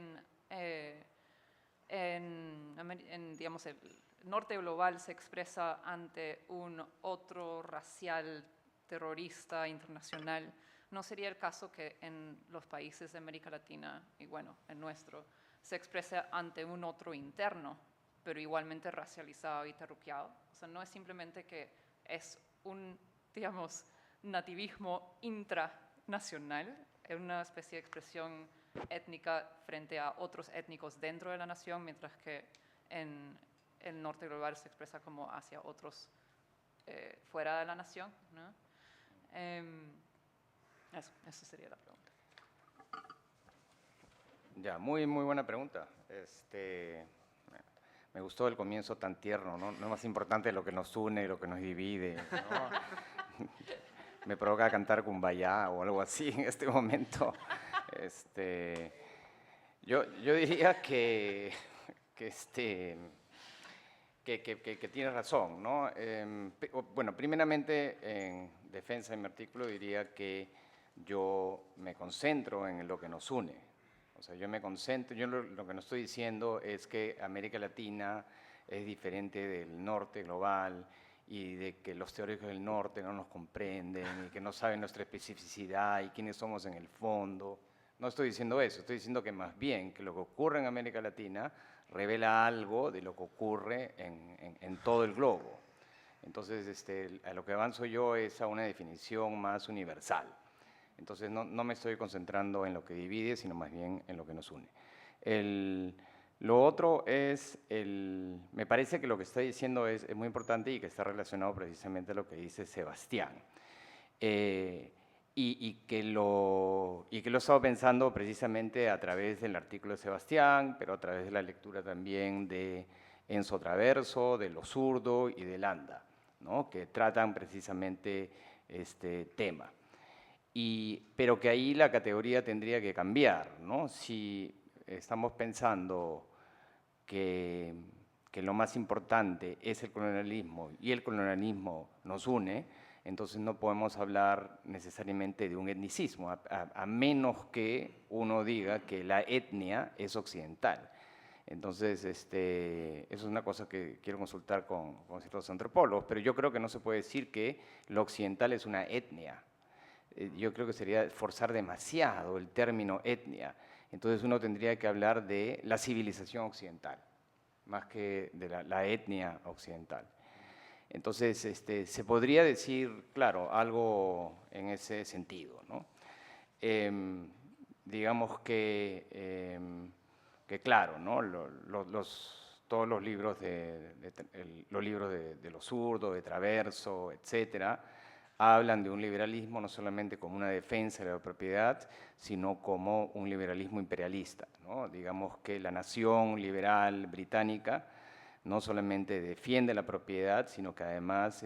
digamos, el norte global se expresa ante un otro racial terrorista internacional, ¿no sería el caso que en los países de América Latina, y bueno, el nuestro, se exprese ante un otro interno, pero igualmente racializado y terruqueado? O sea, no es simplemente que es un, digamos, nativismo intranacional, es una especie de expresión étnica frente a otros étnicos dentro de la nación, mientras que en el norte global se expresa como hacia otros fuera de la nación, ¿no? Eso sería la pregunta. Ya, muy buena pregunta. Me gustó el comienzo tan tierno, ¿no? No es más importante lo que nos une, lo que nos divide, ¿no? Me provoca cantar Kumbaya o algo así en este momento. Yo diría que tiene razón, ¿no? Bueno, primeramente, en defensa de mi artículo diría que yo me concentro en lo que nos une. O sea, yo me concentro, yo lo que no estoy diciendo es que América Latina es diferente del norte global y de que los teóricos del norte no nos comprenden y que no saben nuestra especificidad y quiénes somos en el fondo. No estoy diciendo eso, estoy diciendo que más bien que lo que ocurre en América Latina revela algo de lo que ocurre en todo el globo. Entonces, a lo que avanzo yo es a una definición más universal. Entonces, no me estoy concentrando en lo que divide, sino más bien en lo que nos une. Lo otro es, me parece que lo que está diciendo es muy importante y que está relacionado precisamente a lo que dice Sebastián. Y que lo he estado pensando precisamente a través del artículo de Sebastián, pero a través de la lectura también de Enzo Traverso, de Lo Zurdo y de Landa, ¿no? Que tratan precisamente este tema. Pero que ahí la categoría tendría que cambiar, ¿no? Si estamos pensando que lo más importante es el colonialismo y el colonialismo nos une, entonces no podemos hablar necesariamente de un etnicismo, a menos que uno diga que la etnia es occidental. Entonces, eso es una cosa que quiero consultar con ciertos antropólogos, pero yo creo que no se puede decir que lo occidental es una etnia. Yo creo que sería forzar demasiado el término etnia. Entonces uno tendría que hablar de la civilización occidental, más que de la etnia occidental. Entonces, se podría decir, claro, algo en ese sentido, ¿no? Digamos que claro, ¿no? Todos los libros de Lo Zurdo, de Traverso, etcétera, hablan de un liberalismo no solamente como una defensa de la propiedad, sino como un liberalismo imperialista, ¿no? Digamos que la nación liberal británica no solamente defiende la propiedad, sino que además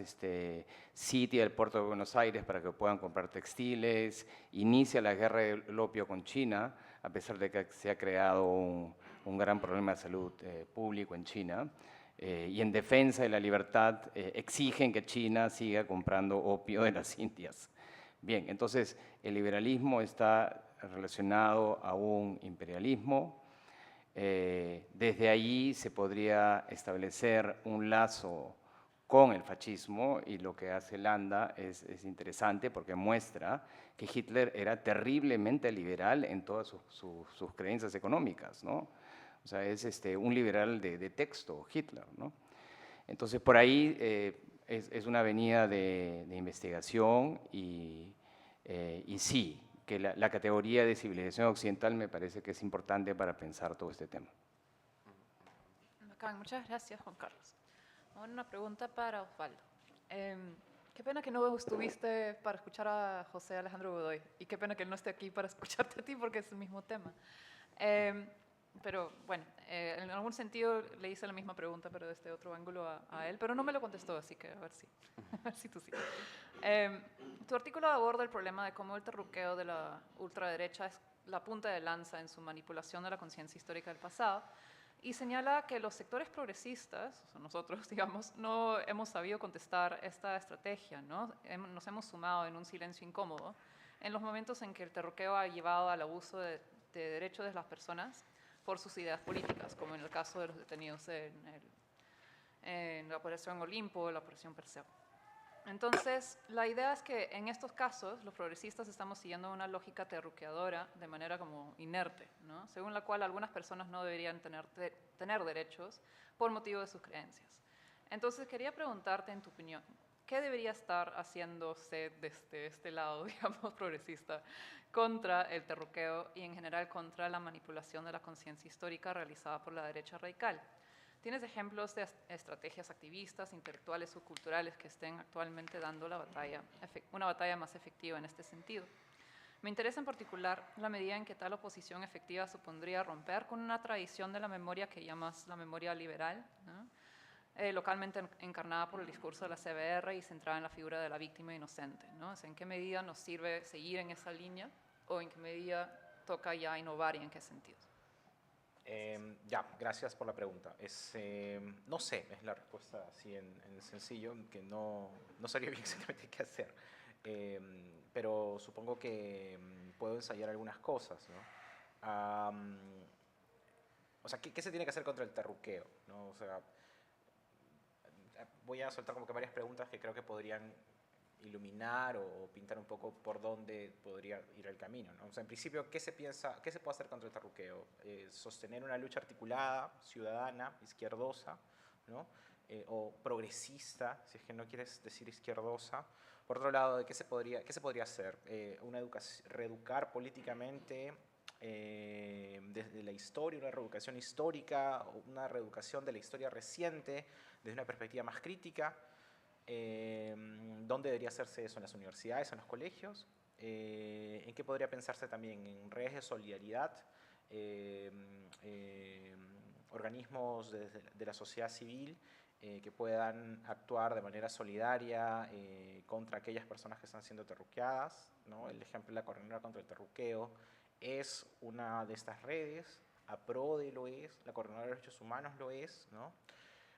sitia el puerto de Buenos Aires para que puedan comprar textiles, inicia la guerra del opio con China, a pesar de que se ha creado un gran problema de salud público en China. Y en defensa de la libertad exigen que China siga comprando opio de las Indias. Bien, entonces el liberalismo está relacionado a un imperialismo. Desde allí se podría establecer un lazo con el fascismo, y lo que hace Landa es interesante porque muestra que Hitler era terriblemente liberal en todas sus creencias económicas, ¿no? O sea, es un liberal de texto, Hitler, ¿no? Entonces, por ahí es una avenida de investigación y sí, que la categoría de civilización occidental me parece que es importante para pensar todo este tema. Bacán, muchas gracias, Juan Carlos. Ahora una pregunta para Osvaldo. Qué pena que no estuviste para escuchar a José Alejandro Godoy, y qué pena que él no esté aquí para escucharte a ti porque es el mismo tema. Pero bueno, en algún sentido le hice la misma pregunta, pero desde otro ángulo a él, pero no me lo contestó, así que a ver si tú sí. Tu artículo aborda el problema de cómo el terruqueo de la ultraderecha es la punta de lanza en su manipulación de la conciencia histórica del pasado, y señala que los sectores progresistas, o sea, nosotros, digamos, no hemos sabido contestar esta estrategia, ¿no? Nos hemos sumado en un silencio incómodo en los momentos en que el terruqueo ha llevado al abuso de derechos de las personas por sus ideas políticas, como en el caso de los detenidos en la Operación Olimpo o la Operación Perseo. Entonces, la idea es que en estos casos los progresistas estamos siguiendo una lógica terruqueadora de manera como inerte, ¿no? Según la cual algunas personas no deberían tener derechos por motivo de sus creencias. Entonces, quería preguntarte, en tu opinión, ¿qué debería estar haciéndose desde este lado, digamos, progresista, contra el terruqueo y en general contra la manipulación de la conciencia histórica realizada por la derecha radical? ¿Tienes ejemplos de estrategias activistas, intelectuales o culturales que estén actualmente dando una batalla más efectiva en este sentido? Me interesa en particular la medida en que tal oposición efectiva supondría romper con una tradición de la memoria que llamas la memoria liberal, ¿no? Localmente encarnada por el discurso de la CBR y centrada en la figura de la víctima inocente, ¿no? O sea, ¿en qué medida nos sirve seguir en esa línea o en qué medida toca ya innovar y en qué sentido? Gracias por la pregunta. No sé, es la respuesta así en sencillo, que no sabría bien exactamente qué hacer. Pero supongo que puedo ensayar algunas cosas, ¿no? O sea, ¿qué se tiene que hacer contra el terruqueo, ¿no? O sea, voy a soltar como que varias preguntas que creo que podrían iluminar o pintar un poco por dónde podría ir el camino, ¿no? O sea, en principio, ¿qué se puede hacer contra el terruqueo? Sostener una lucha articulada, ciudadana, izquierdosa, ¿no? O progresista, si es que no quieres decir izquierdosa. Por otro lado, ¿qué se podría hacer? Reeducar políticamente desde la historia, una reeducación histórica, una reeducación de la historia reciente desde una perspectiva más crítica. ¿Dónde debería hacerse eso? ¿En las universidades, en los colegios? ¿En qué podría pensarse también? ¿En redes de solidaridad? Organismos de la sociedad civil que puedan actuar de manera solidaria contra aquellas personas que están siendo terruqueadas, ¿no? El ejemplo de la Coordinadora contra el Terruqueo es una de estas redes. APRODE lo es, la Coordinadora de Derechos Humanos lo es, ¿no?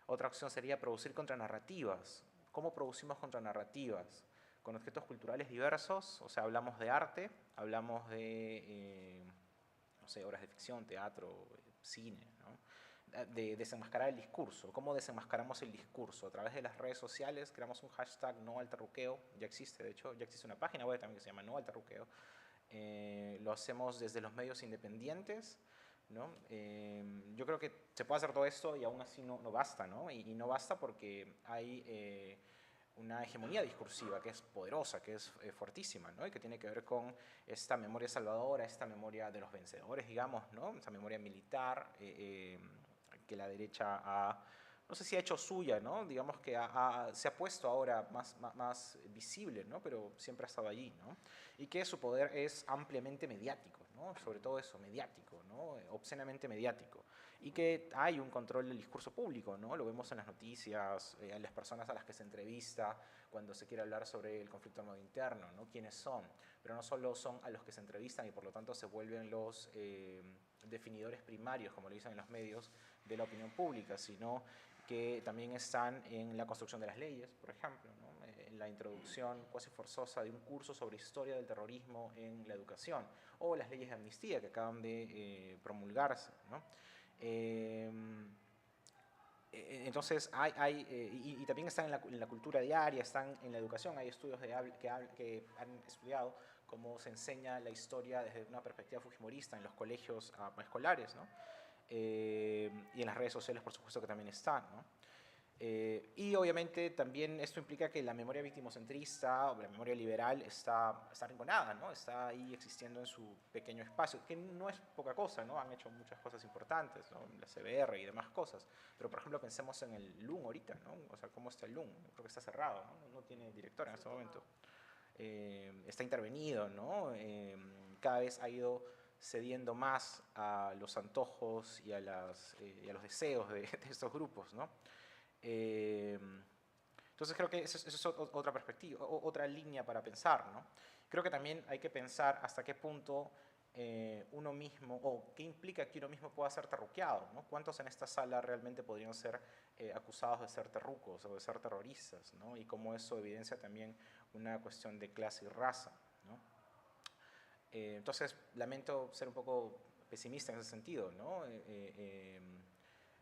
Otra opción sería producir contranarrativas. ¿Cómo producimos contranarrativas? Con objetos culturales diversos, o sea, hablamos de arte, hablamos de, no sé, obras de ficción, teatro, cine, ¿no? De desenmascarar el discurso. ¿Cómo desenmascaramos el discurso? A través de las redes sociales creamos un hashtag no al terruqueo, ya existe, de hecho, ya existe una página web también que se llama no al terruqueo. Lo hacemos desde los medios independientes, ¿no? Yo creo que se puede hacer todo esto y aún así no basta, ¿no? Y no basta porque hay una hegemonía discursiva que es poderosa, que es fuertísima, ¿no? Y que tiene que ver con esta memoria salvadora, esta memoria de los vencedores, digamos, ¿no? Esta memoria militar que la derecha no sé si ha hecho suya, ¿no? Digamos que se ha puesto ahora más visible, ¿no? Pero siempre ha estado allí, ¿no? Y que su poder es ampliamente mediático, ¿no? Sobre todo eso, mediático, ¿no? Obscenamente mediático. y que hay un control del discurso público, ¿no? Lo vemos en las noticias, a las personas a las que se entrevista cuando se quiere hablar sobre el conflicto armado interno, ¿no? ¿Quiénes son? Pero no solo son a los que se entrevistan y por lo tanto se vuelven los definidores primarios, como lo dicen en los medios, de la opinión pública, sino que también están en la construcción de las leyes, por ejemplo, ¿no? En la introducción cuasi forzosa de un curso sobre historia del terrorismo en la educación, o las leyes de amnistía que acaban de promulgarse, ¿no? Entonces, y también están en la cultura diaria, están en la educación. Hay estudios que han estudiado cómo se enseña la historia desde una perspectiva fujimorista en los colegios escolares, ¿no? Y en las redes sociales, por supuesto, que también están, ¿no? Y obviamente también esto implica que la memoria victimocentrista o la memoria liberal está arrinconada, ¿no? Está ahí existiendo en su pequeño espacio, que no es poca cosa, ¿no? Han hecho muchas cosas importantes, ¿no? La CBR y demás cosas. Pero, por ejemplo, pensemos en el LUN ahorita, ¿no? O sea, ¿cómo está el LUN? Creo que está cerrado, ¿no? No tiene director en este momento. Está intervenido, ¿no? Cada vez ha ido cediendo más a los antojos y a los deseos de estos grupos, ¿no? Entonces creo que eso es otra perspectiva, otra línea para pensar, ¿no? Creo que también hay que pensar hasta qué punto uno mismo, o qué implica que uno mismo pueda ser terruqueado, ¿no? ¿Cuántos en esta sala realmente podrían ser acusados de ser terrucos o de ser terroristas, ¿no? Y cómo eso evidencia también una cuestión de clase y raza, ¿no? Entonces lamento ser un poco pesimista en ese sentido, ¿no?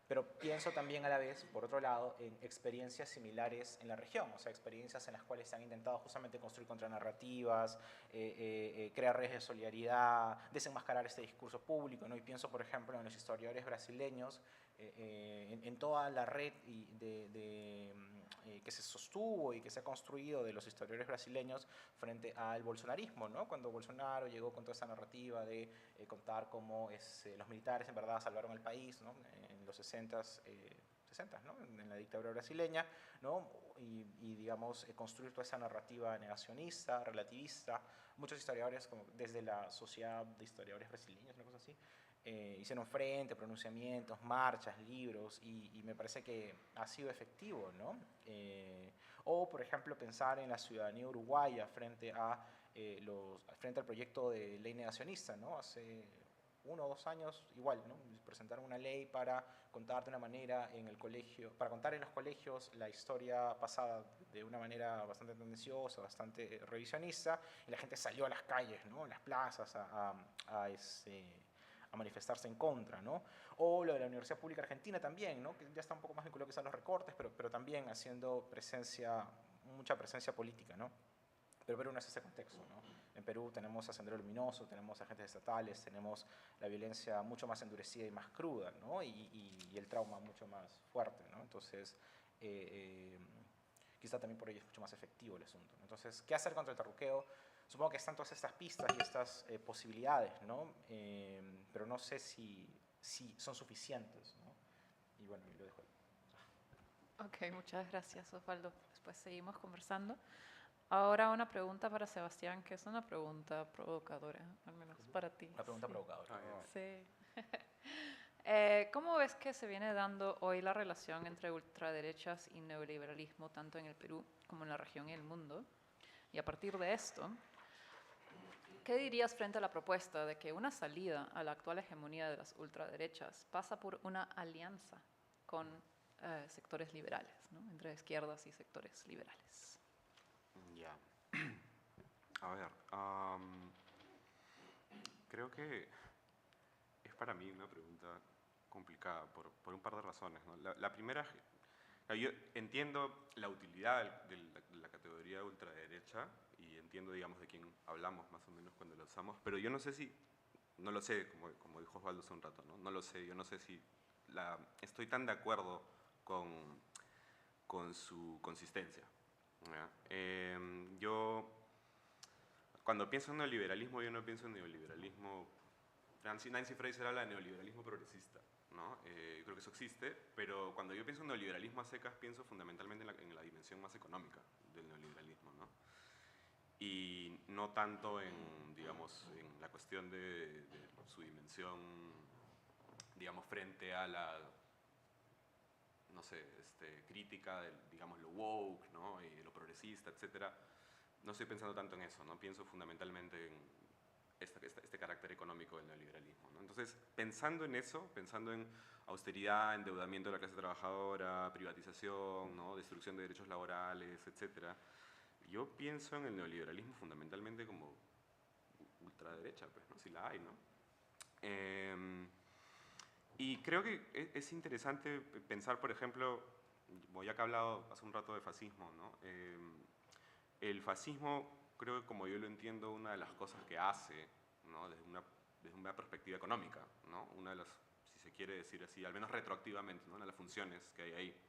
Pero pienso también a la vez, por otro lado, en experiencias similares en la región, o sea, experiencias en las cuales se han intentado justamente construir contranarrativas, crear redes de solidaridad, desenmascarar este discurso público, ¿no? Y pienso, por ejemplo, en los historiadores brasileños, en toda la red que se sostuvo y que se ha construido de los historiadores brasileños frente al bolsonarismo, ¿no? Cuando Bolsonaro llegó con toda esa narrativa de contar cómo los militares en verdad salvaron al país, ¿no? En los 60s, ¿no? En la dictadura brasileña, ¿no? Y digamos, construir toda esa narrativa negacionista, relativista. Muchos historiadores, como desde la Sociedad de Historiadores Brasileños, una cosa así, hicieron frente, pronunciamientos, marchas, libros, y me parece que ha sido efectivo, ¿no? O, por ejemplo, pensar en la ciudadanía uruguaya frente al proyecto de ley negacionista, ¿no? Hace 1 o 2 años, igual, ¿no? Presentaron una ley para contar de una manera en el colegio, para contar en los colegios la historia pasada de una manera bastante tendenciosa, bastante revisionista, y la gente salió a las calles, ¿no? En las plazas a manifestarse en contra, ¿no? O lo de la Universidad Pública Argentina también, ¿no? Que ya está un poco más vinculado quizás a los recortes, pero también haciendo mucha presencia política, ¿no? Pero Perú no es ese contexto, ¿no? En Perú tenemos a Sendero Luminoso, tenemos agentes estatales, tenemos la violencia mucho más endurecida y más cruda, ¿no? Y el trauma mucho más fuerte, ¿no? Entonces, quizá también por ello es mucho más efectivo el asunto, ¿no? Entonces, ¿qué hacer contra el terruqueo? Supongo que están todas estas pistas y estas posibilidades, ¿no? Pero no sé si son suficientes, ¿no? Y bueno, lo dejo ahí. Ok, muchas gracias, Osvaldo. Después seguimos conversando. Ahora una pregunta para Sebastián, que es una pregunta provocadora, al menos para ti. Una pregunta Sí. provocadora. Sí. ¿Cómo ves que se viene dando hoy la relación entre ultraderechas y neoliberalismo, tanto en el Perú como en la región y el mundo? Y a partir de esto, ¿qué dirías frente a la propuesta de que una salida a la actual hegemonía de las ultraderechas pasa por una alianza con sectores liberales, ¿no? Entre izquierdas y sectores liberales? Ya. A ver, creo que es para mí una pregunta complicada por un par de razones, ¿no? La primera, yo entiendo la utilidad de la categoría de ultraderecha y entiendo, digamos, de quién hablamos más o menos cuando la usamos, pero yo no sé si, no lo sé, como dijo Osvaldo hace un rato, ¿no? No lo sé, yo no sé si estoy tan de acuerdo con su consistencia. Yo, cuando pienso en neoliberalismo, yo no pienso en neoliberalismo. Nancy Fraser habla de neoliberalismo progresista, ¿no? Creo que eso existe, pero cuando yo pienso en neoliberalismo a secas, pienso fundamentalmente en la dimensión más económica del neoliberalismo, ¿no? Y no tanto en, digamos, en la cuestión de su dimensión digamos, frente a la, no sé, crítica del, digamos, lo woke, ¿no? Y lo progresista, etcétera. No estoy pensando tanto en eso, ¿no? Pienso fundamentalmente en este carácter económico del neoliberalismo, ¿no? Entonces, pensando en eso, pensando en austeridad, endeudamiento de la clase trabajadora, privatización, ¿no? Destrucción de derechos laborales, etcétera, yo pienso en el neoliberalismo fundamentalmente como ultraderecha, pues, ¿no? Si la hay, ¿no? Y creo que es interesante pensar, por ejemplo, ya que he hablado hace un rato de fascismo, ¿no? El fascismo, creo que como yo lo entiendo, una de las cosas que hace, ¿no? Desde una perspectiva económica, ¿no? Una de las, si se quiere decir así, al menos retroactivamente, ¿no? Una de las funciones que hay ahí,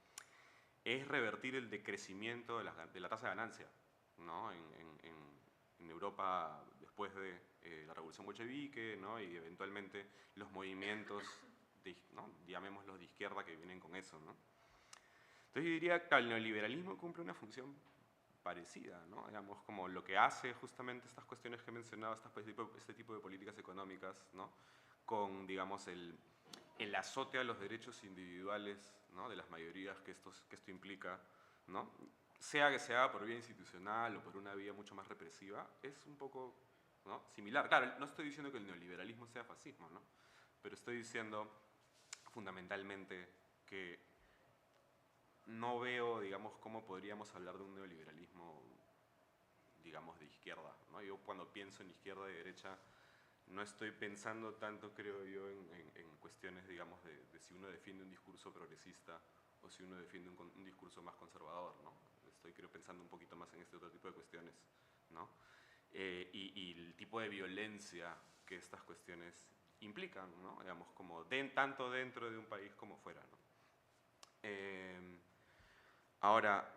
es revertir el decrecimiento de la tasa de ganancia, ¿no? En Europa, después de la revolución bolchevique, ¿no? Y eventualmente los movimientos, ¿no? Llamémoslos de izquierda, que vienen con eso, ¿no? Entonces yo diría que el neoliberalismo cumple una función parecida, ¿no? Digamos, como lo que hace justamente estas cuestiones que he mencionado, este tipo de políticas económicas, ¿no? Con, digamos, el azote a los derechos individuales, ¿no? De las mayorías que esto implica, ¿no? Sea que se haga por vía institucional o por una vía mucho más represiva, es un poco, ¿no? Similar. Claro, no estoy diciendo que el neoliberalismo sea fascismo, ¿no? Pero estoy diciendo fundamentalmente que no veo, digamos, cómo podríamos hablar de un neoliberalismo, digamos, de izquierda, ¿no? Yo cuando pienso en izquierda y derecha no estoy pensando tanto, creo yo, en cuestiones, digamos, de si uno defiende un discurso progresista o si uno defiende un discurso más conservador, ¿no? Estoy, creo, pensando un poquito más en este otro tipo de cuestiones, ¿no? Y el tipo de violencia que estas cuestiones implican, ¿no? Digamos, como tanto dentro de un país como fuera, ¿no? Ahora,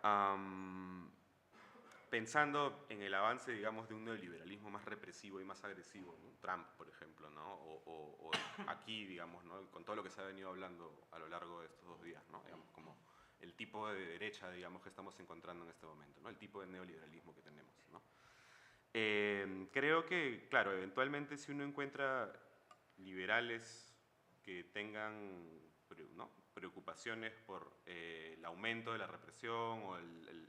pensando en el avance, digamos, de un neoliberalismo más represivo y más agresivo, ¿no? Trump, por ejemplo, ¿no? O aquí, digamos, ¿no? Con todo lo que se ha venido hablando a lo largo de estos 2 días, ¿no? Digamos, como el tipo de derecha, digamos, que estamos encontrando en este momento, ¿no? El tipo de neoliberalismo que tenemos, ¿no? Creo que, claro, eventualmente si uno encuentra liberales que tengan, ¿no? Preocupaciones por el aumento de la represión o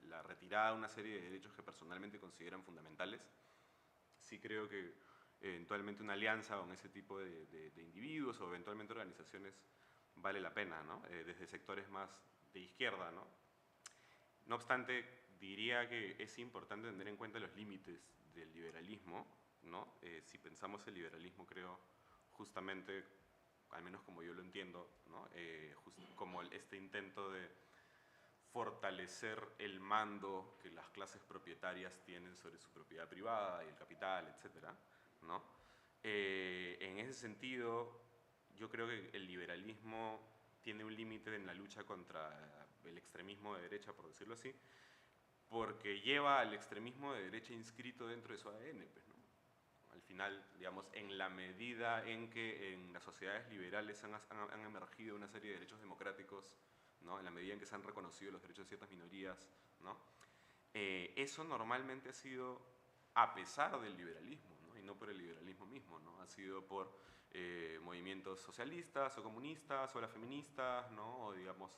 la retirada de una serie de derechos que personalmente consideran fundamentales, sí creo que eventualmente una alianza con ese tipo de individuos o eventualmente organizaciones vale la pena, ¿no? Desde sectores más de izquierda, ¿no? No obstante, diría que es importante tener en cuenta los límites del liberalismo, ¿no? Si pensamos el liberalismo, creo, justamente, al menos como yo lo entiendo, ¿no? Como este intento de fortalecer el mando que las clases propietarias tienen sobre su propiedad privada y el capital, etcétera, ¿no? En ese sentido, yo creo que el liberalismo tiene un límite en la lucha contra el extremismo de derecha, por decirlo así, porque lleva al extremismo de derecha inscrito dentro de su ADN, pues, ¿no? Al final, digamos, en la medida en que en las sociedades liberales han emergido una serie de derechos democráticos, ¿no? En la medida en que se han reconocido los derechos de ciertas minorías, ¿no? Eso normalmente ha sido a pesar del liberalismo, ¿no? Y no por el liberalismo mismo, ¿no? Ha sido por movimientos socialistas o comunistas o las feministas, ¿no? O digamos,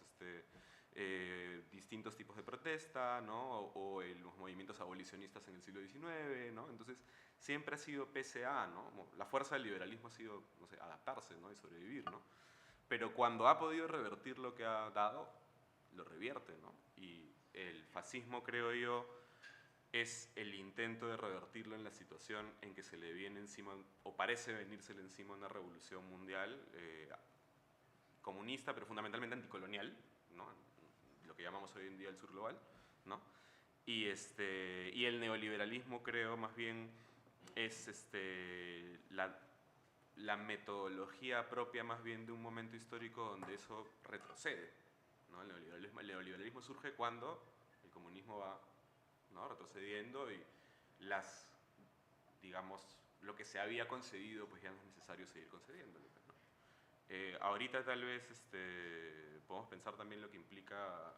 distintos tipos de protesta, ¿no? O los movimientos abolicionistas en el siglo XIX, ¿no? Entonces, siempre ha sido PSA, ¿no? La fuerza del liberalismo ha sido, no sé, adaptarse, ¿no? Y sobrevivir, ¿no? Pero cuando ha podido revertir lo que ha dado, lo revierte, ¿no? Y el fascismo, creo yo, es el intento de revertirlo en la situación en que se le viene encima, o parece venírsele encima, una revolución mundial comunista, pero fundamentalmente anticolonial, ¿no? Lo que llamamos hoy en día el sur global, ¿no? Y el neoliberalismo, creo, más bien es la metodología propia más bien de un momento histórico donde eso retrocede, ¿no? El neoliberalismo surge cuando el comunismo va, ¿no? Retrocediendo y digamos, lo que se había concedido, pues ya no es necesario seguir concediéndolo, ¿no? Ahorita tal vez podemos pensar también lo que implica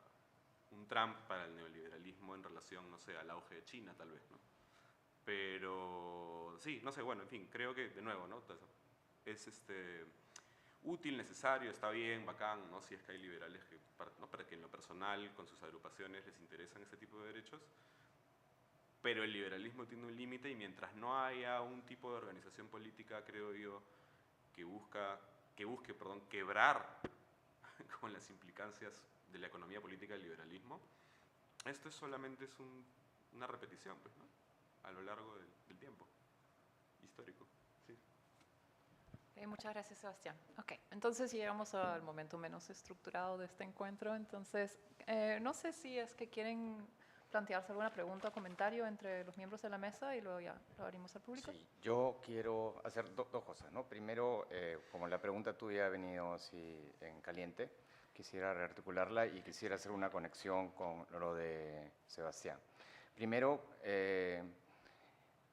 un Trump para el neoliberalismo en relación, no sé, al auge de China, tal vez, ¿no? Pero sí, no sé, bueno, en fin, creo que, de nuevo, ¿no? Es útil, necesario, está bien, bacán, ¿no? Si es que hay liberales que, ¿no? Para que en lo personal, con sus agrupaciones, les interesan ese tipo de derechos. Pero el liberalismo tiene un límite y mientras no haya un tipo de organización política, creo yo, que busque quebrar con las implicancias de la economía política del liberalismo, esto solamente es una repetición, pues, ¿no? A lo largo del tiempo histórico. Sí. Muchas gracias, Sebastián. Ok, entonces llegamos al momento menos estructurado de este encuentro. Entonces, no sé si es que quieren plantearse alguna pregunta o comentario entre los miembros de la mesa y luego ya lo abrimos al público. Sí, yo quiero hacer dos cosas, ¿no? Primero, como la pregunta tuya ha venido así en caliente, quisiera rearticularla y quisiera hacer una conexión con lo de Sebastián. Primero,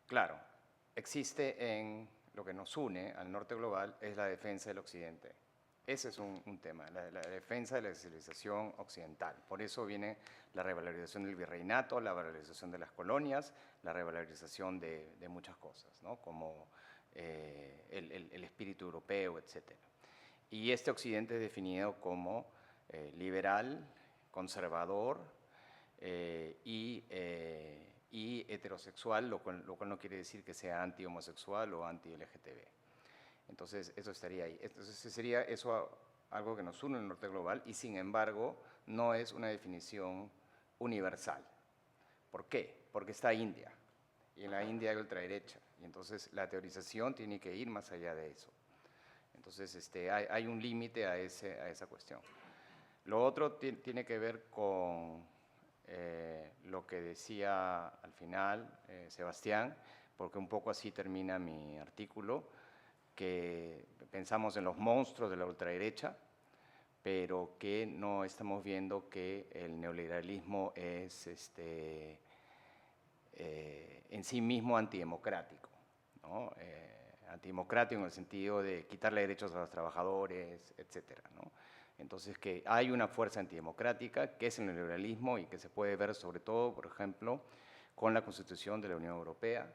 claro, existe en lo que nos une al norte global es la defensa del occidente. Ese es un tema, la defensa de la civilización occidental. Por eso viene la revalorización del virreinato, la revalorización de las colonias, la revalorización de muchas cosas, ¿no? Como el espíritu europeo, etc. Y este occidente es definido como liberal, conservador y heterosexual, lo cual no quiere decir que sea anti-homosexual o anti-LGTB. Entonces, eso estaría ahí. Entonces, sería eso algo que nos une en el norte global y, sin embargo, no es una definición universal. ¿Por qué? Porque está India, y en la India hay ultraderecha, y entonces la teorización tiene que ir más allá de eso. Entonces, hay un límite a esa cuestión. Lo otro tiene que ver con lo que decía al final Sebastián, porque un poco así termina mi artículo, que pensamos en los monstruos de la ultraderecha, pero que no estamos viendo que el neoliberalismo es en sí mismo antidemocrático, ¿no? Antidemocrático en el sentido de quitarle derechos a los trabajadores, etcétera, ¿no? Entonces, que hay una fuerza antidemocrática que es el neoliberalismo y que se puede ver sobre todo, por ejemplo, con la Constitución de la Unión Europea,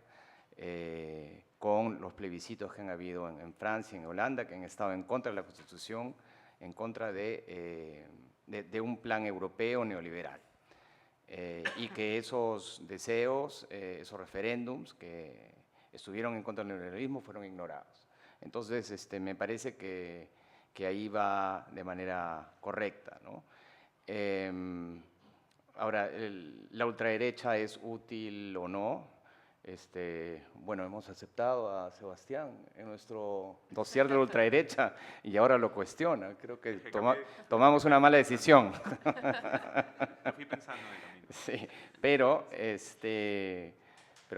con los plebiscitos que han habido en Francia, en Holanda, que han estado en contra de la Constitución, en contra de un plan europeo neoliberal. Y que esos deseos, esos referéndums que estuvieron en contra del neoliberalismo fueron ignorados. Entonces, me parece que ahí va de manera correcta, ¿no? Ahora, ¿la ultraderecha es útil o no? Bueno, hemos aceptado a Sebastián en nuestro dossier de la ultraderecha y ahora lo cuestiona. Creo que tomamos una mala decisión. Lo fui pensando en el camino. Sí, pero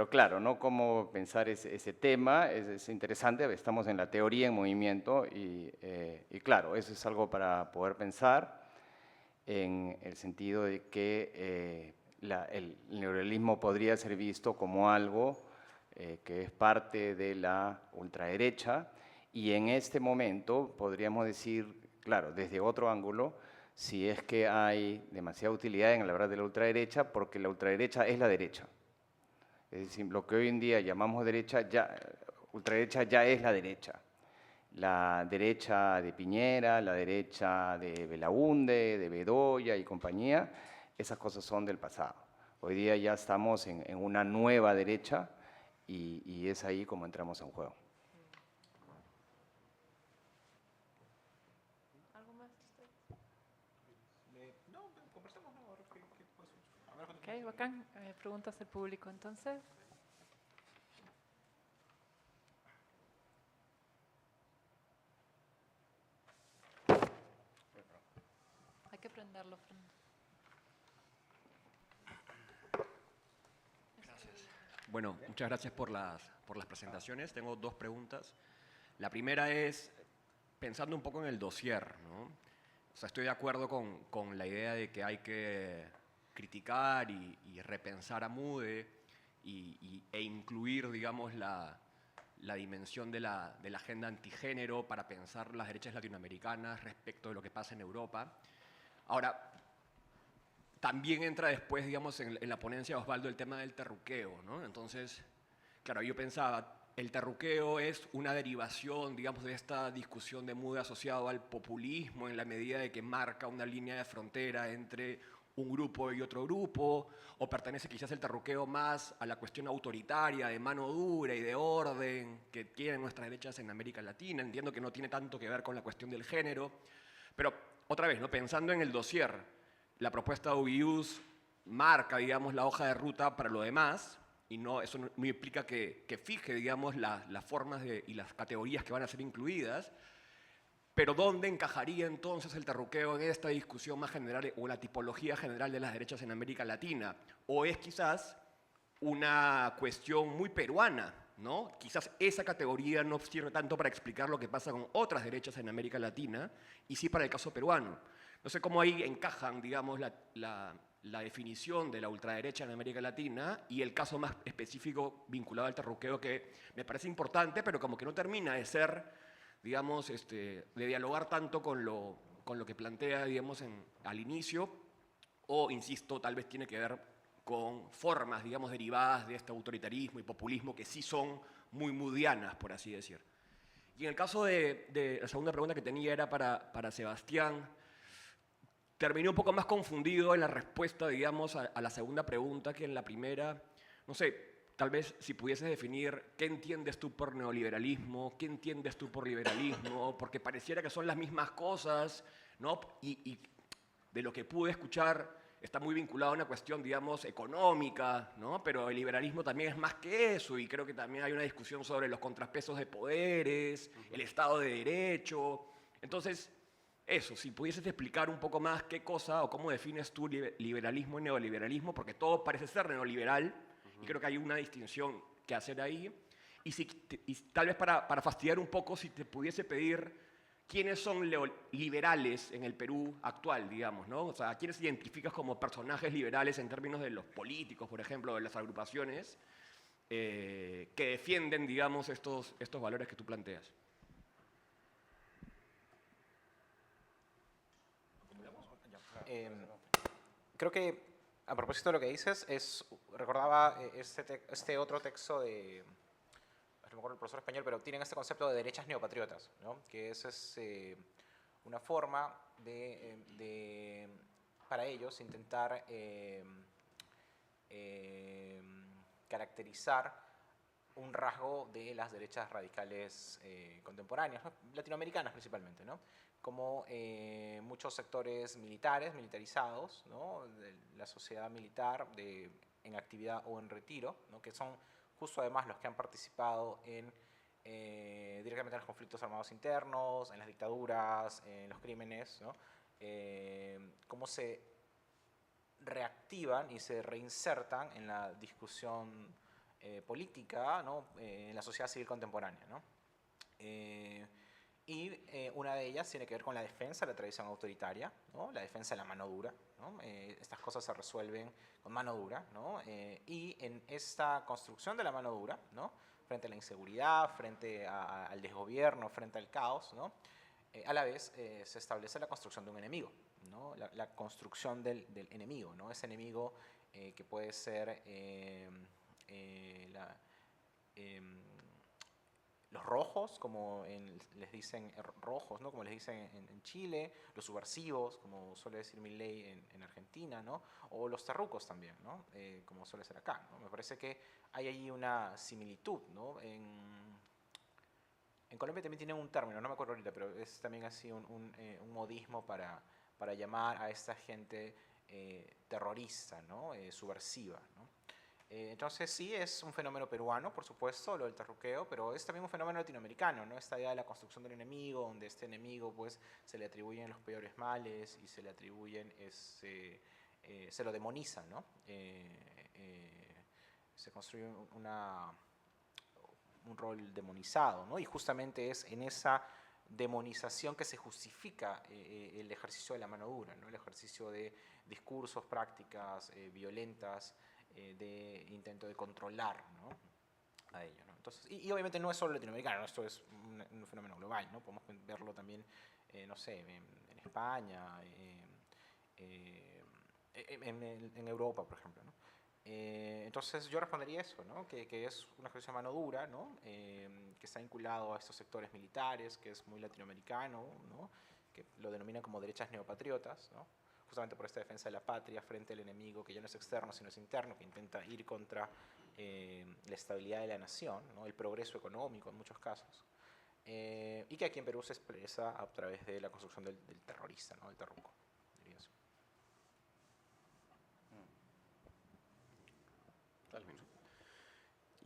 claro, ¿no? Cómo pensar ese tema es interesante. Estamos en la teoría en movimiento y claro, eso es algo para poder pensar en el sentido de que el neoliberalismo podría ser visto como algo que es parte de la ultraderecha y en este momento podríamos decir, claro, desde otro ángulo, si es que hay demasiada utilidad en hablar de la ultraderecha, porque la ultraderecha es la derecha. Es decir, lo que hoy en día llamamos derecha, ultraderecha ya es la derecha. La derecha de Piñera, la derecha de Belaúnde, de Bedoya y compañía, esas cosas son del pasado. Hoy día ya estamos en una nueva derecha y es ahí como entramos en juego. ¿Algo más? No, conversemos, ¿no? Ahora, ¿qué pasa? Ok, bacán. Preguntas del público, entonces. Hay que prenderlo, Fernando. Gracias. Bueno, muchas gracias por las presentaciones. Tengo dos preguntas. La primera es, pensando un poco en el dossier, ¿no? O sea, estoy de acuerdo con la idea de que hay que criticar y repensar a Mude e incluir, digamos, la dimensión de la agenda antigénero para pensar las derechas latinoamericanas respecto de lo que pasa en Europa. Ahora, también entra después, digamos, en la ponencia de Osvaldo el tema del terruqueo, ¿no? Entonces, claro, yo pensaba, el terruqueo es una derivación, digamos, de esta discusión de mood asociado al populismo en la medida de que marca una línea de frontera entre un grupo y otro grupo, o pertenece quizás el terruqueo más a la cuestión autoritaria, de mano dura y de orden que tienen nuestras derechas en América Latina. Entiendo que no tiene tanto que ver con la cuestión del género, pero otra vez, ¿no? Pensando en el dossier, la propuesta de UBIUS marca, digamos, la hoja de ruta para lo demás, y no, eso no implica que fije, digamos, las formas y las categorías que van a ser incluidas, pero ¿dónde encajaría entonces el terruqueo en esta discusión más general o en la tipología general de las derechas en América Latina? ¿O es quizás una cuestión muy peruana, ¿no? Quizás esa categoría no sirve tanto para explicar lo que pasa con otras derechas en América Latina, y sí para el caso peruano. No sé cómo ahí encajan, digamos, la definición de la ultraderecha en América Latina y el caso más específico vinculado al terruqueo, que me parece importante, pero como que no termina de ser, digamos, de dialogar tanto con lo que plantea, digamos, al inicio, o, insisto, tal vez tiene que ver con formas, digamos, derivadas de este autoritarismo y populismo que sí son muy mudianas, por así decir. Y en el caso de la segunda pregunta que tenía era para Sebastián. Terminé un poco más confundido en la respuesta, digamos, a la segunda pregunta que en la primera. No sé, tal vez si pudieses definir qué entiendes tú por neoliberalismo, qué entiendes tú por liberalismo, porque pareciera que son las mismas cosas, ¿no? Y de lo que pude escuchar está muy vinculado a una cuestión, digamos, económica, ¿no? Pero el liberalismo también es más que eso, y creo que también hay una discusión sobre los contrapesos de poderes, el Estado de Derecho. Entonces, eso, si pudieses explicar un poco más qué cosa o cómo defines tú liberalismo y neoliberalismo, porque todo parece ser neoliberal, y creo que hay una distinción que hacer ahí. Y tal vez para fastidiar un poco, si te pudiese pedir quiénes son liberales en el Perú actual, digamos, ¿no? O sea, ¿quiénes identificas como personajes liberales en términos de los políticos, por ejemplo, de las agrupaciones, que defienden, digamos, estos valores que tú planteas? Creo que a propósito de lo que dices, recordaba este otro texto de, no me acuerdo el profesor español, pero tienen este concepto de derechas neopatriotas, ¿no? Que es una forma para ellos intentar caracterizar un rasgo de las derechas radicales contemporáneas, ¿no? Latinoamericanas principalmente, ¿no? Como muchos sectores militarizados, ¿no? De la sociedad militar en actividad o en retiro, ¿no? Que son justo además los que han participado directamente en los conflictos armados internos, en las dictaduras, en los crímenes, ¿no? Cómo se reactivan y se reinsertan en la discusión política, ¿no? En la sociedad civil contemporánea, ¿no? Una de ellas tiene que ver con la defensa de la tradición autoritaria, ¿no? La defensa de la mano dura, ¿no? Estas cosas se resuelven con mano dura, ¿no? Y en esta construcción de la mano dura, ¿no? Frente a la inseguridad, frente al desgobierno, frente al caos, ¿no? A la vez se establece la construcción de un enemigo, ¿no? La construcción del enemigo, ¿no? Ese enemigo que puede ser los rojos, como les dicen rojos, ¿no? Como les dicen en Chile, los subversivos, como suele decir Milei en Argentina, ¿no? O los terrucos también, ¿no? Como suele ser acá, ¿no? Me parece que hay ahí una similitud, ¿no? En Colombia también tienen un término, no me acuerdo ahorita, pero es también así un modismo para llamar a esta gente terrorista, ¿no? Subversiva, ¿no? Entonces sí, es un fenómeno peruano, por supuesto, lo del terruqueo, pero es también un fenómeno latinoamericano, ¿no? Esta idea de la construcción del enemigo, donde este enemigo pues se le atribuyen los peores males y se le atribuyen, se lo demonizan, ¿no? Se construye un rol demonizado, ¿no? Y justamente es en esa demonización que se justifica el ejercicio de la mano dura, ¿no? El ejercicio de discursos, prácticas violentas, de intento de controlar, ¿no? A ellos, ¿no? Entonces, y obviamente no es solo latinoamericano, ¿no? Esto es un fenómeno global, ¿no? Podemos verlo también, no sé, en España, en Europa, por ejemplo, ¿no? Entonces yo respondería eso, ¿no? Que es un ejercicio de mano dura, ¿no? Que está vinculado a estos sectores militares, que es muy latinoamericano, ¿no? Que lo denominan como derechas neopatriotas, ¿no? Justamente por esta defensa de la patria frente al enemigo que ya no es externo, sino es interno, que intenta ir contra la estabilidad de la nación, ¿no? El progreso económico en muchos casos. Y que aquí en Perú se expresa a través de la construcción del terrorista, ¿no? Del terruco, diría eso.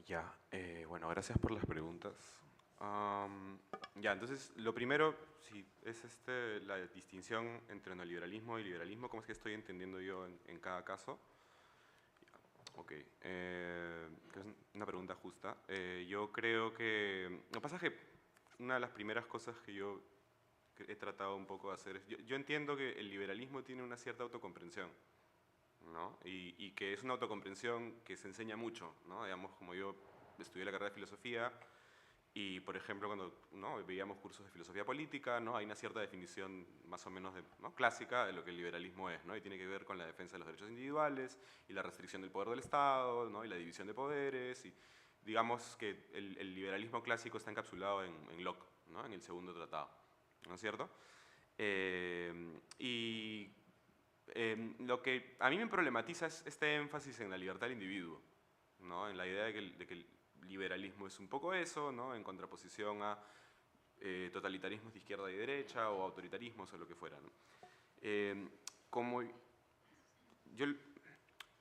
Ya, bueno, gracias por las preguntas. Ya, entonces, lo primero, si es la distinción entre neoliberalismo y liberalismo, ¿cómo es que estoy entendiendo yo en cada caso? Ok, que es una pregunta justa. Yo creo que... Lo que pasa es que una de las primeras cosas que yo he tratado un poco de hacer es... Yo entiendo que el liberalismo tiene una cierta autocomprensión, ¿no? Y que es una autocomprensión que se enseña mucho, ¿no? Digamos, como yo estudié la carrera de filosofía y, por ejemplo, cuando ¿no? veíamos cursos de filosofía política, ¿no? Hay una cierta definición más o menos ¿no? clásica de lo que el liberalismo es, ¿no? Y tiene que ver con la defensa de los derechos individuales y la restricción del poder del Estado, ¿no? Y la división de poderes. Y digamos que el liberalismo clásico está encapsulado en Locke, ¿no? En el segundo tratado, ¿no es cierto? Lo que a mí me problematiza es este énfasis en la libertad del individuo, ¿no? En la idea de que el liberalismo es un poco eso, ¿no? En contraposición a totalitarismos de izquierda y derecha o autoritarismos o lo que fuera, ¿no? Como yo,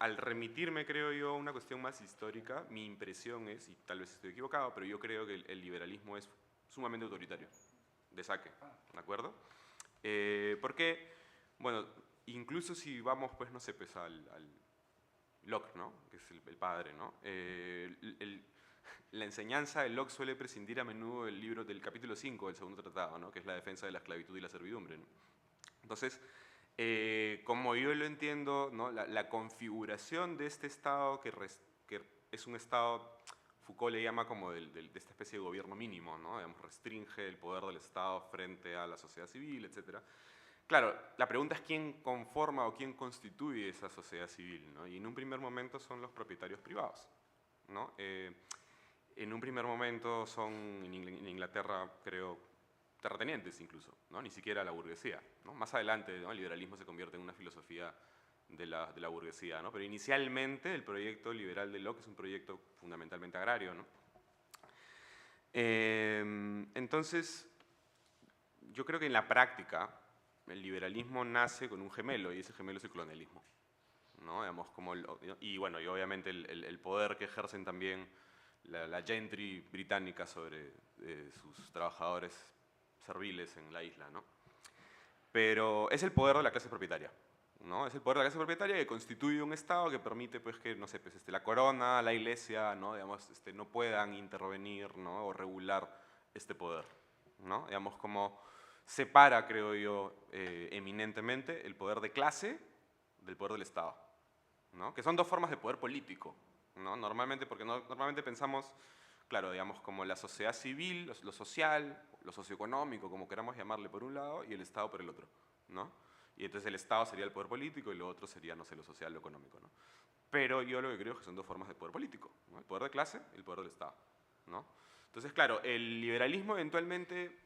al remitirme, creo yo, a una cuestión más histórica, mi impresión es, y tal vez estoy equivocado, pero yo creo que el liberalismo es sumamente autoritario, de saque, ¿de acuerdo? Porque, bueno, incluso si vamos, pues, no sé, pues al Locke, ¿no? Que es el padre, ¿no? La enseñanza de Locke suele prescindir a menudo del libro del capítulo 5 del segundo tratado, ¿no? Que es la defensa de la esclavitud y la servidumbre, ¿no? Entonces, como yo lo entiendo, ¿no? La configuración de este Estado, que es un Estado, Foucault le llama como de esta especie de gobierno mínimo, ¿no? Digamos, restringe el poder del Estado frente a la sociedad civil, etc. Claro, la pregunta es quién conforma o quién constituye esa sociedad civil, ¿no? Y en un primer momento son los propietarios privados, ¿no? En un primer momento son, en Inglaterra, creo, terratenientes incluso, ¿no? Ni siquiera la burguesía, ¿no? Más adelante, ¿no? El liberalismo se convierte en una filosofía de la burguesía, ¿no? Pero inicialmente el proyecto liberal de Locke es un proyecto fundamentalmente agrario, ¿no? Entonces, yo creo que en la práctica el liberalismo nace con un gemelo y ese gemelo es el colonialismo, ¿no? Digamos, y bueno, y obviamente el poder que ejercen también la gentry británica sobre sus trabajadores serviles en la isla, ¿no? Pero es el poder de la clase propietaria, ¿no? Es el poder de la clase propietaria que constituye un Estado que permite, pues, que, no sé, pues, la corona, la iglesia, ¿no? Digamos, no puedan intervenir, ¿no? O regular este poder, ¿no? Digamos, como separa, creo yo, eminentemente el poder de clase del poder del Estado, ¿no? Que son dos formas de poder político, ¿no? Normalmente, porque normalmente pensamos, claro, digamos, como la sociedad civil, lo social, lo socioeconómico, como queramos llamarle por un lado, y el Estado por el otro, ¿no? Y entonces el Estado sería el poder político y lo otro sería, no sé, lo social, lo económico, ¿no? Pero yo lo que creo es que son dos formas de poder político, ¿no? El poder de clase y el poder del Estado, ¿no? Entonces, claro, el liberalismo eventualmente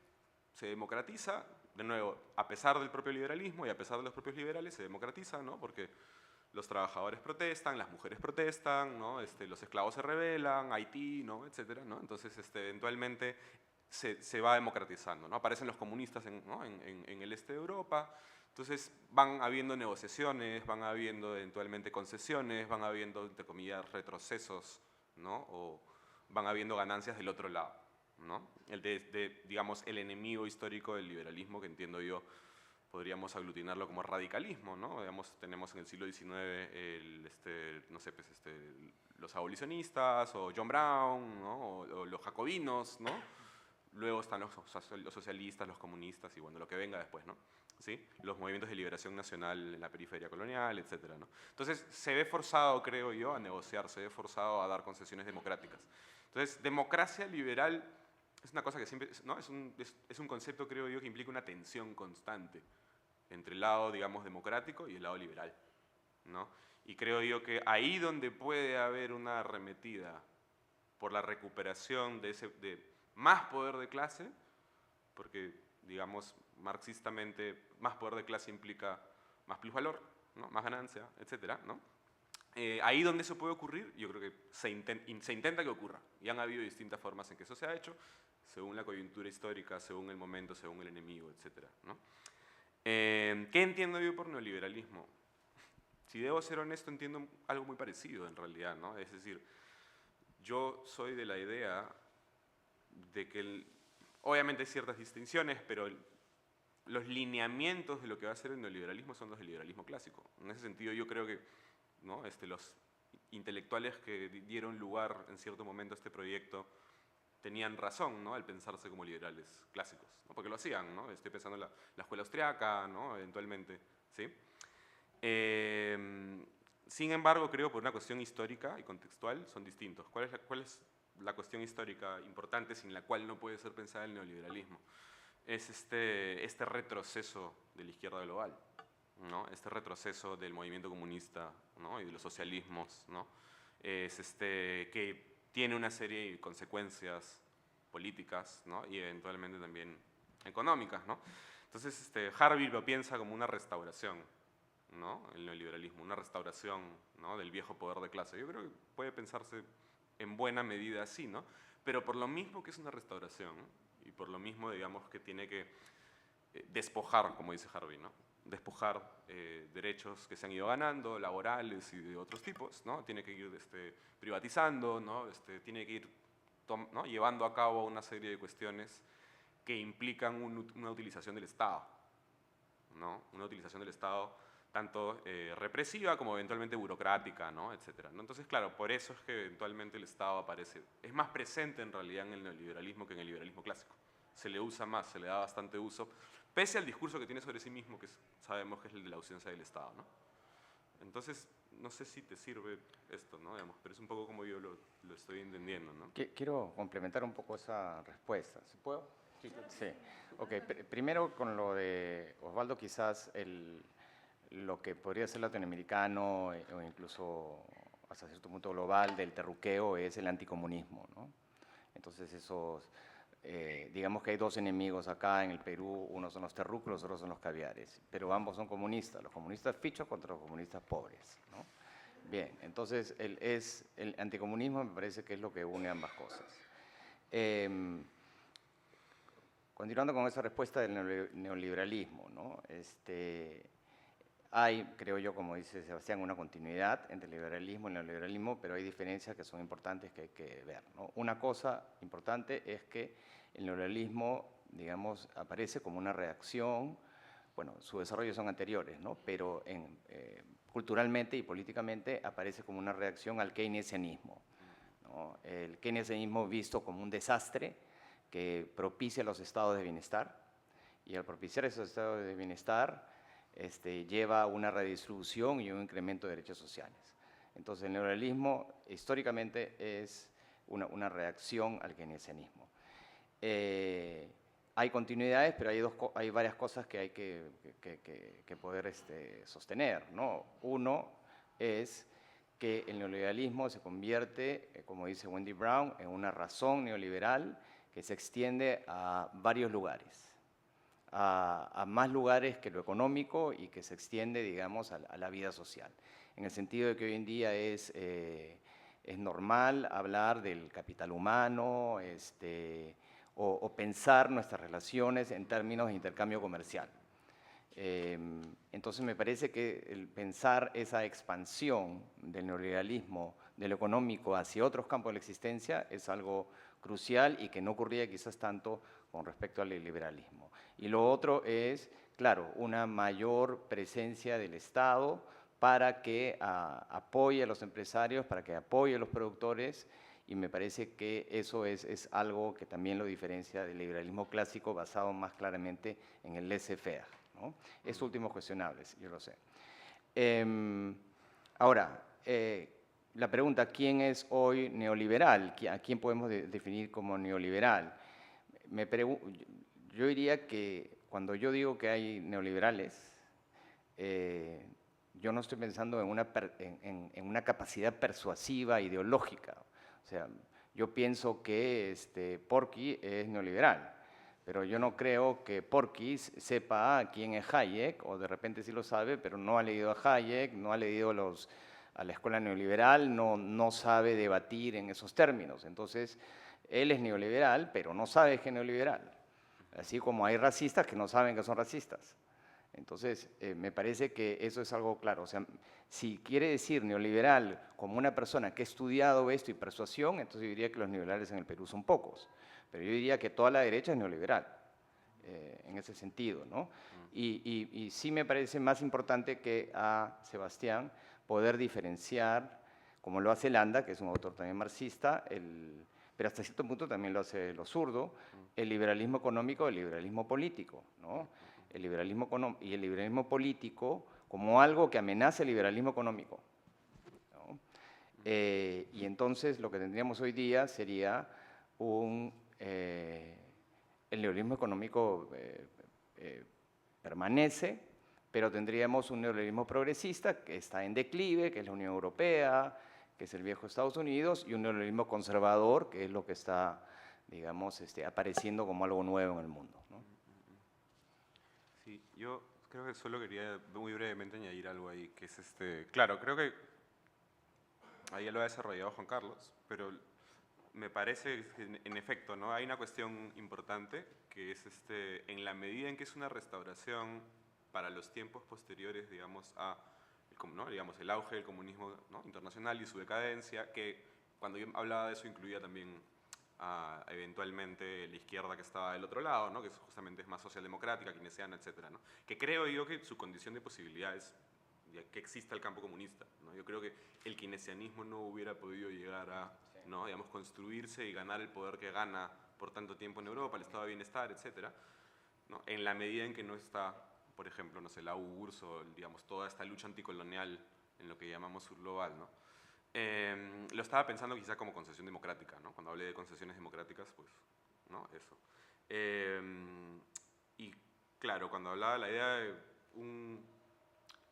se democratiza, de nuevo, a pesar del propio liberalismo y a pesar de los propios liberales, se democratiza, ¿no? Porque los trabajadores protestan, las mujeres protestan, ¿no? Los esclavos se rebelan, Haití, ¿no? Etcétera, ¿no? Entonces, eventualmente se va democratizando, ¿no? Aparecen los comunistas ¿no? en el este de Europa, entonces van habiendo negociaciones, van habiendo eventualmente concesiones, van habiendo, entre comillas, retrocesos, ¿no? O van habiendo ganancias del otro lado, ¿no? Digamos, el enemigo histórico del liberalismo, que entiendo yo, podríamos aglutinarlo como radicalismo, ¿no? Digamos, tenemos en el siglo XIX no sé, pues, los abolicionistas, o John Brown, ¿no? O los jacobinos, ¿no? Luego están los socialistas, los comunistas y bueno, lo que venga después, ¿no? ¿Sí? Los movimientos de liberación nacional en la periferia colonial, etcétera, ¿no? Entonces, se ve forzado, creo yo, a negociar, se ve forzado a dar concesiones democráticas. Entonces, democracia liberal es una cosa que siempre, ¿no? Es un concepto, creo yo, que implica una tensión constante entre el lado, digamos, democrático y el lado liberal, ¿no? Y creo yo que ahí donde puede haber una arremetida por la recuperación de más poder de clase, porque, digamos, marxistamente, más poder de clase implica más plusvalor, ¿no? Más ganancia, etcétera, ¿no? Ahí donde eso puede ocurrir, yo creo que se intenta que ocurra. Y han habido distintas formas en que eso se ha hecho, según la coyuntura histórica, según el momento, según el enemigo, etcétera, ¿no? ¿Qué entiendo yo por neoliberalismo? Si debo ser honesto, entiendo algo muy parecido en realidad, ¿no? Es decir, yo soy de la idea de que, obviamente hay ciertas distinciones, pero los lineamientos de lo que va a ser el neoliberalismo son los del liberalismo clásico. En ese sentido, yo creo que, ¿no? Los intelectuales que dieron lugar en cierto momento a este proyecto tenían razón, ¿no? Al pensarse como liberales clásicos, ¿no? Porque lo hacían, ¿no? Estoy pensando en la escuela austriaca, ¿no? Eventualmente, ¿sí? Sin embargo, creo por una cuestión histórica y contextual son distintos. ¿Cuál es la cuestión histórica importante sin la cual no puede ser pensada el neoliberalismo? Es este retroceso de la izquierda global, ¿no? Este retroceso del movimiento comunista, ¿no? Y de los socialismos, ¿no? Es que tiene una serie de consecuencias políticas, ¿no? Y eventualmente también económicas, ¿no? Entonces, Harvey lo piensa como una restauración, ¿no? El neoliberalismo, una restauración, ¿no? Del viejo poder de clase. Yo creo que puede pensarse en buena medida así, ¿no? Pero por lo mismo que es una restauración, y por lo mismo, digamos, que tiene que despojar, como dice Harvey, ¿no? Despojar derechos que se han ido ganando, laborales y de otros tipos, ¿no? Tiene que ir privatizando, ¿no? Tiene que ir, ¿no? Llevando a cabo una serie de cuestiones que implican una utilización del Estado, ¿no? Una utilización del Estado tanto represiva como eventualmente burocrática, ¿no? Etcétera, ¿no? Entonces, claro, por eso es que eventualmente el Estado aparece, es más presente en realidad en el neoliberalismo que en el liberalismo clásico. Se le usa más, se le da bastante uso, pese al discurso que tiene sobre sí mismo, que sabemos que es el de la ausencia del Estado, ¿no? Entonces, no sé si te sirve esto, ¿no? Digamos, pero es un poco como yo lo estoy entendiendo, ¿no? Quiero complementar un poco esa respuesta. ¿Se puedo? Sí. Ok, primero con lo de Osvaldo, quizás lo que podría ser latinoamericano o incluso hasta cierto punto global del terruqueo es el anticomunismo, ¿no? Entonces digamos que hay dos enemigos acá en el Perú, uno son los terrucos, los otros son los caviares, pero ambos son comunistas, los comunistas fichos contra los comunistas pobres, ¿no? Bien, entonces el anticomunismo me parece que es lo que une ambas cosas. Continuando con esa respuesta del neoliberalismo, ¿no? Hay, creo yo, como dice Sebastián, una continuidad entre el liberalismo y el neoliberalismo, pero hay diferencias que son importantes que hay que ver, ¿no? Una cosa importante es que el neoliberalismo, digamos, aparece como una reacción, bueno, sus desarrollos son anteriores, ¿no? Pero culturalmente y políticamente aparece como una reacción al keynesianismo, ¿no? El keynesianismo visto como un desastre que propicia los estados de bienestar, y al propiciar esos estados de bienestar lleva a una redistribución y un incremento de derechos sociales. Entonces el neoliberalismo históricamente es una reacción al keynesianismo. Hay continuidades, pero hay varias cosas que hay que poder sostener, ¿no? Uno es que el neoliberalismo se convierte, como dice Wendy Brown, en una razón neoliberal que se extiende a varios lugares, a más lugares que lo económico y que se extiende, digamos, a la vida social. En el sentido de que hoy en día es normal hablar del capital humano o pensar nuestras relaciones en términos de intercambio comercial. Entonces me parece que el pensar esa expansión del neoliberalismo, de lo económico hacia otros campos de la existencia es algo crucial y que no ocurría quizás tanto con respecto al liberalismo. Y lo otro es, claro, una mayor presencia del Estado para que apoye a los empresarios, para que apoye a los productores, y me parece que eso es algo que también lo diferencia del liberalismo clásico basado más claramente en el laissez-faire, ¿no? Esto último es cuestionable, yo lo sé. Ahora, la pregunta, ¿quién es hoy neoliberal? ¿A quién podemos definir como neoliberal? Yo diría que cuando yo digo que hay neoliberales, yo no estoy pensando en en una capacidad persuasiva, ideológica. O sea, yo pienso que Porky es neoliberal, pero yo no creo que Porky sepa quién es Hayek, o de repente sí lo sabe, pero no ha leído a Hayek, no ha leído a la escuela neoliberal, no sabe debatir en esos términos. Entonces, él es neoliberal, pero no sabe que es neoliberal. Así como hay racistas que no saben que son racistas. Entonces, me parece que eso es algo claro. O sea, si quiere decir neoliberal como una persona que ha estudiado esto y persuasión, entonces yo diría que los neoliberales en el Perú son pocos. Pero yo diría que toda la derecha es neoliberal, en ese sentido, ¿no? Y sí me parece más importante que a Sebastián poder diferenciar, como lo hace Landa, que es un autor también marxista, pero hasta cierto punto también lo hace lo zurdo, el liberalismo económico del liberalismo político, ¿no? El liberalismo y el liberalismo político como algo que amenaza el liberalismo económico, ¿no? Y entonces lo que tendríamos hoy día sería el neoliberalismo económico permanece, pero tendríamos un neoliberalismo progresista que está en declive, que es la Unión Europea, que es el viejo Estados Unidos, y un neoliberalismo conservador, que es lo que está, digamos, apareciendo como algo nuevo en el mundo, ¿no? Sí, yo creo que solo quería muy brevemente añadir algo ahí, que es claro, creo que ahí ya lo ha desarrollado Juan Carlos, pero me parece que en efecto, ¿no? Hay una cuestión importante que es en la medida en que es una restauración para los tiempos posteriores, digamos, ¿no? Digamos, el auge del comunismo, ¿no? internacional y su decadencia, que cuando yo hablaba de eso incluía también eventualmente la izquierda que estaba del otro lado, ¿no? Que justamente es más socialdemocrática, keynesiana, etcétera, ¿no? Que creo yo que su condición de posibilidad es que exista el campo comunista, ¿no? Yo creo que el keynesianismo no hubiera podido llegar a, ¿no? digamos, construirse y ganar el poder que gana por tanto tiempo en Europa, el estado de bienestar, etcétera, ¿no? En la medida en que no está, por ejemplo, no sé, la URSS o, digamos, toda esta lucha anticolonial en lo que llamamos sur global, ¿no? Lo estaba pensando quizá como concesión democrática, ¿no? Cuando hablé de concesiones democráticas, pues, ¿no? Eso. Y claro, cuando hablaba de la idea de un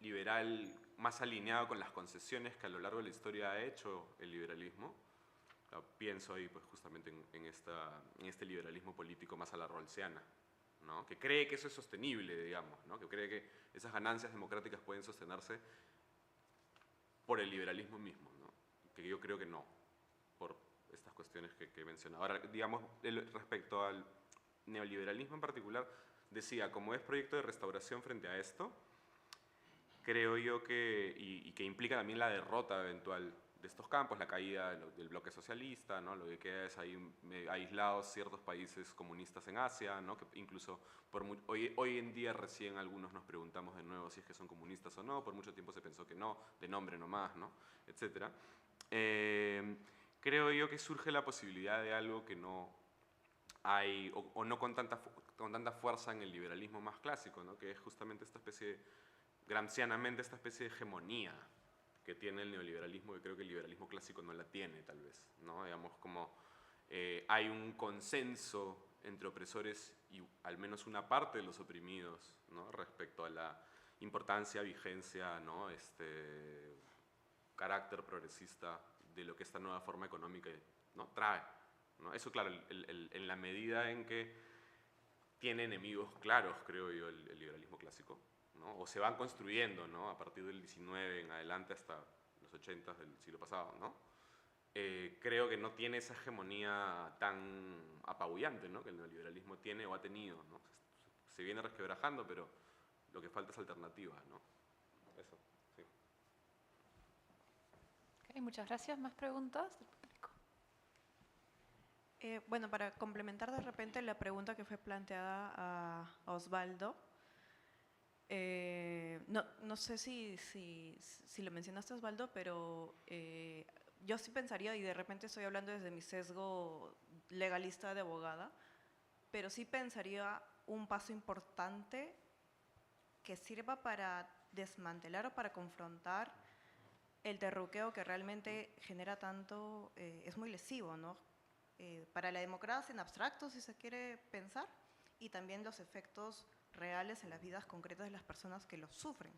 liberal más alineado con las concesiones que a lo largo de la historia ha hecho el liberalismo, pienso ahí pues justamente en este liberalismo político más a la rawlsiana, ¿no? Que cree que eso es sostenible, digamos, ¿no? Que cree que esas ganancias democráticas pueden sostenerse por el liberalismo mismo, ¿no? Que yo creo que no, por estas cuestiones que he mencionado. Ahora, digamos, respecto al neoliberalismo en particular, decía, como es proyecto de restauración frente a esto, creo yo y que implica también la derrota eventual de estos campos, la caída del bloque socialista, ¿no? Lo que queda es ahí aislados ciertos países comunistas en Asia, ¿no? Que incluso hoy en día recién algunos nos preguntamos de nuevo si es que son comunistas o no, por mucho tiempo se pensó que no, de nombre nomás, ¿no? Etcétera. Creo yo que surge la posibilidad de algo que no hay, o no con tanta fuerza en el liberalismo más clásico, ¿no? Que es justamente esta especie, gramscianamente, esta especie de hegemonía que tiene el neoliberalismo, que creo que el liberalismo clásico no la tiene, tal vez, ¿no? Digamos, como hay un consenso entre opresores y al menos una parte de los oprimidos, ¿no? Respecto a la importancia, vigencia, ¿no? Carácter progresista de lo que esta nueva forma económica, ¿no? trae, ¿no? Eso, claro, en la medida en que tiene enemigos claros, creo yo, el liberalismo clásico, ¿no? O se van construyendo, ¿no? A partir del 19 en adelante hasta los 80 del siglo pasado, ¿no? Creo que no tiene esa hegemonía tan apabullante, ¿no? Que el neoliberalismo tiene o ha tenido, ¿no? Se viene resquebrajando, pero lo que falta es alternativa, ¿no? Eso, sí. Ok, muchas gracias. ¿Más preguntas del público? Bueno, para complementar de repente la pregunta que fue planteada a Osvaldo, no sé si lo mencionaste, Osvaldo, pero yo sí pensaría, y de repente estoy hablando desde mi sesgo legalista de abogada, pero sí pensaría un paso importante que sirva para desmantelar o para confrontar el terruqueo que realmente genera tanto, es muy lesivo, ¿no? Para la democracia en abstracto, si se quiere pensar, y también los efectos reales en las vidas concretas de las personas que los sufren.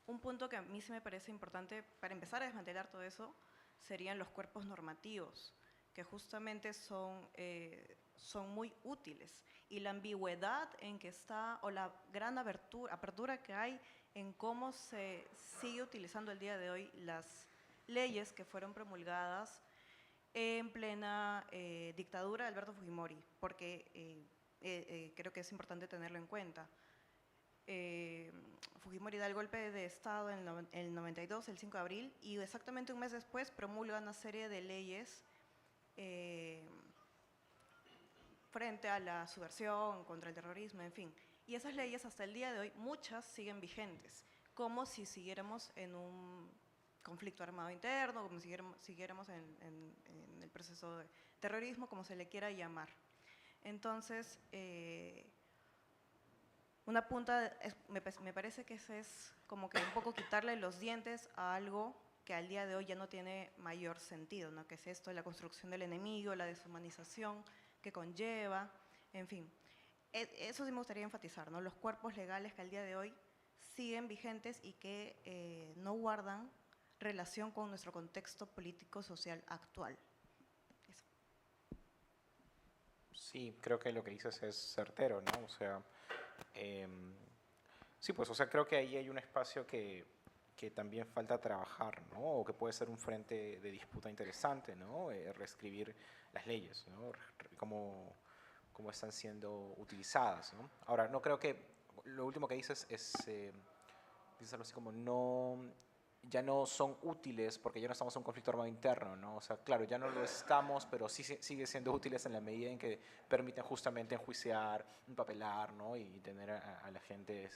un punto que a mí sí me parece importante para empezar a desmantelar todo eso serían los cuerpos normativos, que justamente son muy útiles. Y la ambigüedad en que está, o la gran apertura que hay en cómo se sigue utilizando el día de hoy las leyes que fueron promulgadas en plena dictadura de Alberto Fujimori, porque creo que es importante tenerlo en cuenta. Fujimori da el golpe de Estado en el 92, el 5 de abril, y exactamente un mes después promulga una serie de leyes frente a la subversión, contra el terrorismo, en fin. Y esas leyes hasta el día de hoy, muchas siguen vigentes, como si siguiéramos en un conflicto armado interno, como si siguiéramos en el proceso de terrorismo, como se le quiera llamar. Entonces, una punta, me parece que ese es como que un poco quitarle los dientes a algo que al día de hoy ya no tiene mayor sentido, ¿no? Que es esto de la construcción del enemigo, la deshumanización que conlleva, en fin. Eso sí me gustaría enfatizar, ¿no? Los cuerpos legales que al día de hoy siguen vigentes y que no guardan relación con nuestro contexto político-social actual. Eso. Sí, creo que lo que dices es certero, ¿no? O sea, sí, pues, o sea, creo que ahí hay un espacio que también falta trabajar, ¿no? O que puede ser un frente de disputa interesante, ¿no? Reescribir las leyes, ¿no? Cómo están siendo utilizadas, ¿no? Ahora, no creo que lo último que dices dices algo así como ya no son útiles porque ya no estamos en un conflicto armado interno, ¿no? O sea, claro, ya no lo estamos, pero sí sigue siendo útiles en la medida en que permiten justamente enjuiciar, empapelar, ¿no? Y tener a la gente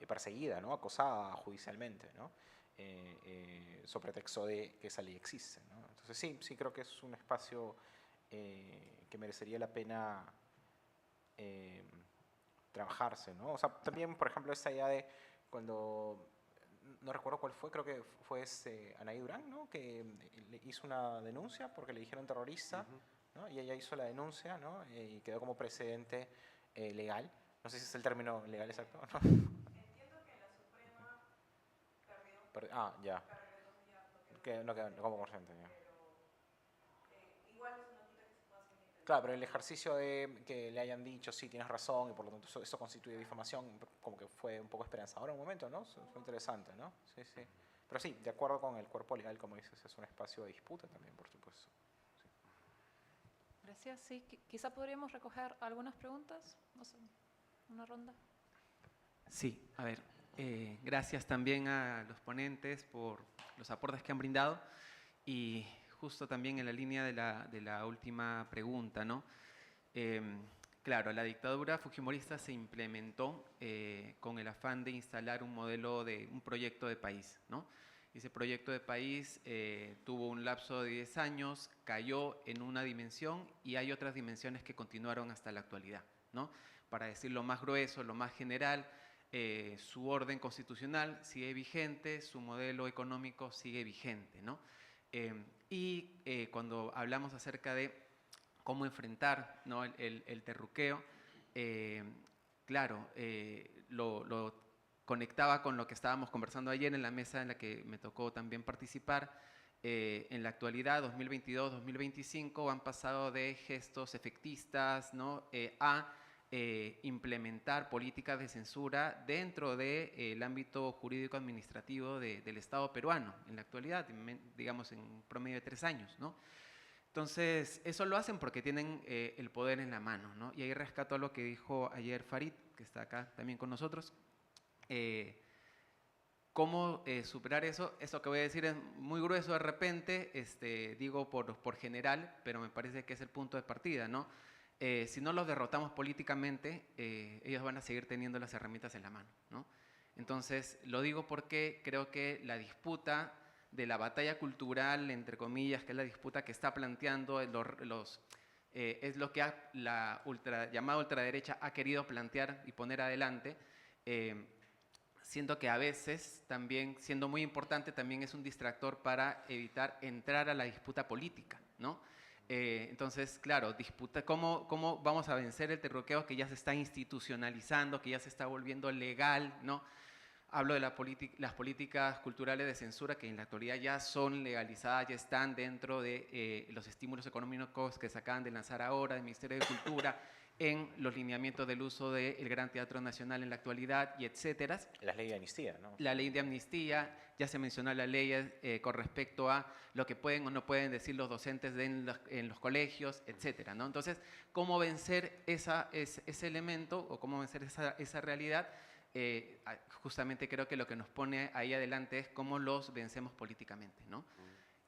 perseguida, ¿no? Acosada judicialmente, ¿no? Sobre pretexto de que esa ley existe, ¿no? Entonces sí creo que es un espacio que merecería la pena trabajarse, ¿no? O sea, también, por ejemplo, esta idea de cuando, no recuerdo cuál fue, creo que fue Anaí Durán, ¿no? Que le hizo una denuncia porque le dijeron terrorista, ¿no? Y ella hizo la denuncia, ¿no? Y quedó como precedente legal. No sé si es el término legal exacto, ¿no? Entiendo que la Suprema perdió. Ya. Que no quedó como corriente, ya. Igual eso no quita que se pueda seguir. Claro, pero el ejercicio de que le hayan dicho, sí, tienes razón, y por lo tanto eso constituye difamación, como que fue un poco esperanzador en un momento, ¿no? Fue interesante, ¿no? Sí. Pero sí, de acuerdo con el cuerpo legal, como dices, es un espacio de disputa también, por supuesto. Sí. Gracias. Sí, quizá podríamos recoger algunas preguntas, no sé, una ronda. Sí, a ver, gracias también a los ponentes por los aportes que han brindado y justo también en la línea de la última pregunta, ¿no? Claro, la dictadura fujimorista se implementó con el afán de instalar un modelo un proyecto de país, ¿no? Ese proyecto de país tuvo un lapso de 10 años, cayó en una dimensión y hay otras dimensiones que continuaron hasta la actualidad, ¿no? Para decirlo más grueso, lo más general, su orden constitucional sigue vigente, su modelo económico sigue vigente, ¿no? Cuando hablamos acerca de cómo enfrentar, ¿no? el terruqueo, claro, lo conectaba con lo que estábamos conversando ayer en la mesa en la que me tocó también participar. En la actualidad, 2022-2025, han pasado de gestos efectistas, ¿no? A implementar políticas de censura dentro del ámbito jurídico-administrativo del Estado peruano, en la actualidad, digamos en un promedio de 3 años, ¿no? Entonces, eso lo hacen porque tienen el poder en la mano, ¿no? Y ahí rescato lo que dijo ayer Farid, que está acá también con nosotros. ¿Cómo superar eso? Eso que voy a decir es muy grueso de repente, digo por general, pero me parece que es el punto de partida, ¿no? Si no los derrotamos políticamente, ellos van a seguir teniendo las herramientas en la mano, ¿no? Entonces, lo digo porque creo que la disputa de la batalla cultural, entre comillas, que es la disputa que está planteando es lo que la llamada ultraderecha ha querido plantear y poner adelante. Siento que a veces también, siendo muy importante, también es un distractor para evitar entrar a la disputa política, ¿no? Entonces, claro, ¿cómo vamos a vencer el terruqueo que ya se está institucionalizando, que ya se está volviendo legal, ¿no? Hablo de las políticas culturales de censura que en la actualidad ya son legalizadas, ya están dentro de los estímulos económicos que se acaban de lanzar ahora del Ministerio de Cultura, en los lineamientos del uso del Gran Teatro Nacional en la actualidad, y etcétera. La ley de amnistía, ¿no? La ley de amnistía, ya se mencionó la ley con respecto a lo que pueden o no pueden decir los docentes en los colegios, etcétera, ¿no? Entonces, ¿cómo vencer ese elemento o cómo vencer esa realidad? Justamente creo que lo que nos pone ahí adelante es cómo los vencemos políticamente, ¿no?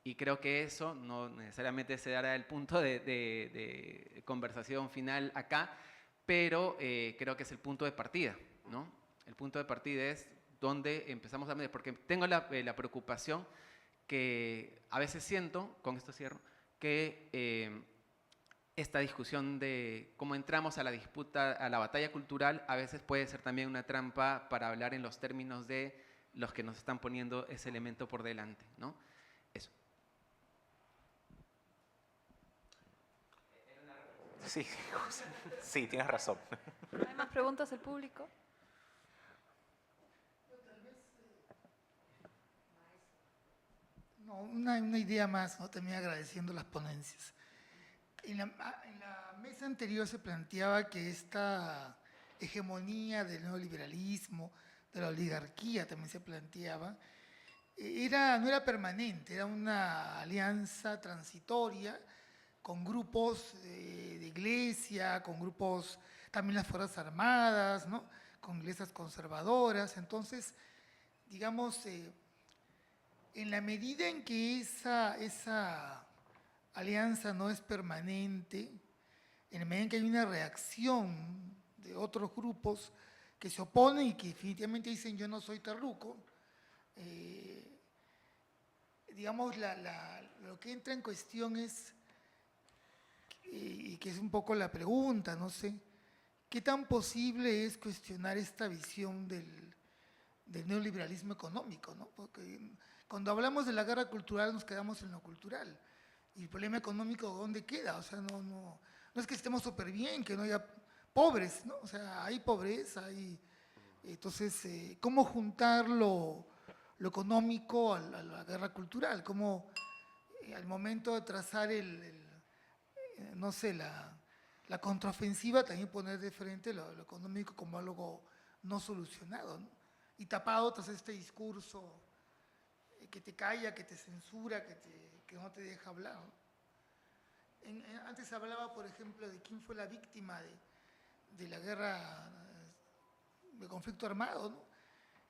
Y creo que eso no necesariamente se dará el punto de conversación final acá, pero creo que es el punto de partida, ¿no? El punto de partida es donde empezamos a medir, porque tengo la preocupación que a veces siento, con esto cierro, que esta discusión de cómo entramos a la disputa, a la batalla cultural, a veces puede ser también una trampa para hablar en los términos de los que nos están poniendo ese elemento por delante, ¿no? Eso. Sí, sí, tienes razón. ¿Hay más preguntas del público? No, una idea más, ¿no? También agradeciendo las ponencias. En la mesa anterior se planteaba que esta hegemonía del neoliberalismo, de la oligarquía también se planteaba, no era permanente, era una alianza transitoria con grupos de iglesia, con grupos, también las Fuerzas Armadas, ¿no? Con iglesias conservadoras. Entonces, digamos, en la medida en que esa alianza no es permanente, en la medida en que hay una reacción de otros grupos que se oponen y que definitivamente dicen yo no soy terruco, digamos, lo que entra en cuestión es, y que es un poco la pregunta, no sé, ¿qué tan posible es cuestionar esta visión del neoliberalismo económico, ¿no? Porque cuando hablamos de la guerra cultural nos quedamos en lo cultural. ¿Y el problema económico dónde queda? O sea, no es que estemos súper bien, que no haya pobres, ¿no? O sea, hay pobreza, entonces, ¿cómo juntar lo económico a la guerra cultural? ¿Cómo al momento de trazar no sé, la contraofensiva, también poner de frente lo económico como algo no solucionado, ¿no? Y tapado tras este discurso que te calla, que te censura, que no te deja hablar, ¿no? Antes hablaba, por ejemplo, de quién fue la víctima de la guerra, de conflicto armado, ¿no?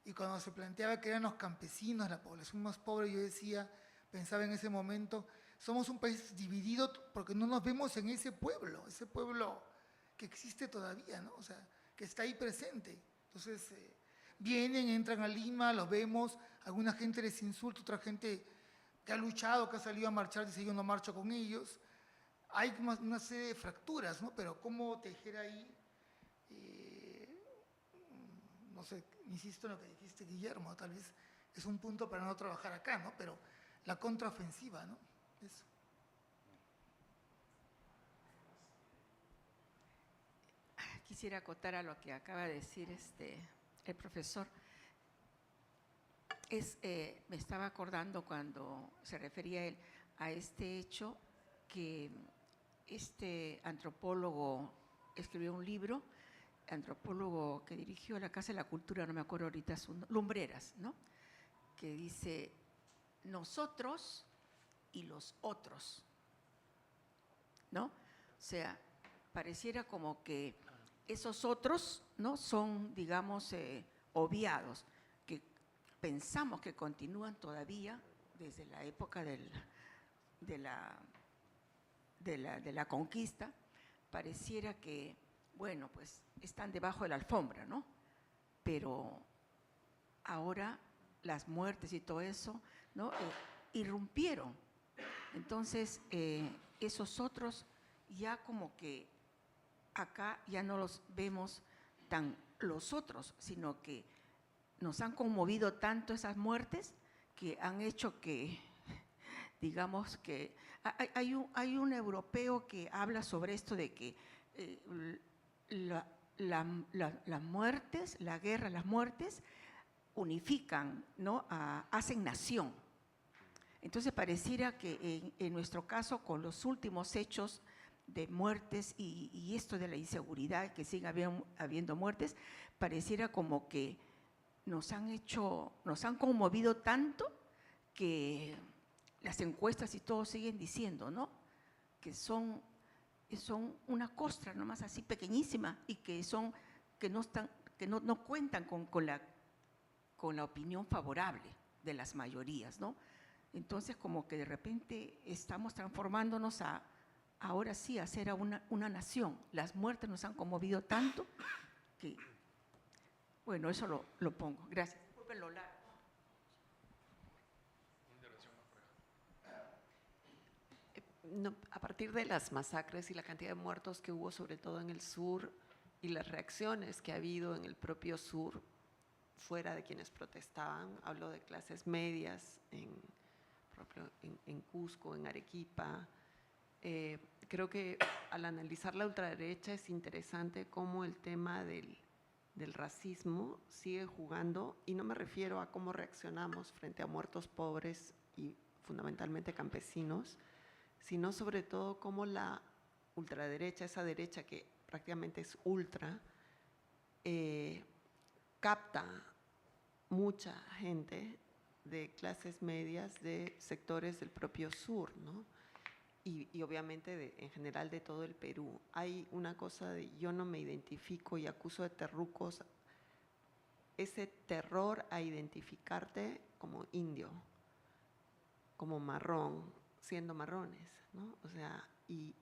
Y cuando se planteaba que eran los campesinos, la población más pobre, yo pensaba en ese momento, somos un país dividido porque no nos vemos en ese pueblo que existe todavía, ¿no? O sea, que está ahí presente. Entonces, vienen, entran a Lima, los vemos, alguna gente les insulta, otra gente que ha luchado, que ha salido a marchar, dice yo no marcho con ellos. Hay una serie de fracturas, ¿no? Pero cómo tejer ahí, no sé, insisto en lo que dijiste, Guillermo, tal vez es un punto para no trabajar acá, ¿no? Pero la contraofensiva, ¿no? Eso. Quisiera acotar a lo que acaba de decir el profesor. Me estaba acordando cuando se refería él a este hecho que este antropólogo escribió un libro, antropólogo que dirigió la Casa de la Cultura, no me acuerdo ahorita su nombre, Lumbreras, ¿no? Que dice, nosotros y los otros, ¿no? O sea, pareciera como que esos otros, ¿no? Son, digamos, obviados, que pensamos que continúan todavía desde la época de la conquista, pareciera que, bueno, pues están debajo de la alfombra, ¿no? Pero ahora las muertes y todo eso, ¿no? Irrumpieron. Entonces, esos otros ya como que acá ya no los vemos tan los otros, sino que nos han conmovido tanto esas muertes que han hecho que, digamos que, hay un europeo que habla sobre esto de que las muertes, la guerra, las muertes, unifican, ¿no? Hacen nación. Entonces pareciera que en nuestro caso, con los últimos hechos de muertes y esto de la inseguridad, que sigue habiendo muertes, pareciera como que nos han conmovido tanto que las encuestas y todo siguen diciendo, ¿no? Que son una costra nomás así pequeñísima y que no cuentan con la opinión favorable de las mayorías, ¿no? Entonces, como que de repente estamos transformándonos ahora sí a ser una nación. Las muertes nos han conmovido tanto que, bueno, eso lo pongo. Gracias. Disculpen lo largo. No, a partir de las masacres y la cantidad de muertos que hubo, sobre todo en el sur, y las reacciones que ha habido en el propio sur, fuera de quienes protestaban, hablo de clases medias en Cusco, en Arequipa. Creo que al analizar la ultraderecha es interesante cómo el tema del racismo sigue jugando, y no me refiero a cómo reaccionamos frente a muertos pobres y fundamentalmente campesinos, sino sobre todo cómo la ultraderecha, esa derecha que prácticamente es ultra, capta mucha gente de clases medias, de sectores del propio sur, ¿no? Y obviamente en general de todo el Perú. Hay una cosa de yo no me identifico y acuso de terrucos, ese terror a identificarte como indio, como marrón, siendo marrones, ¿no? O sea, y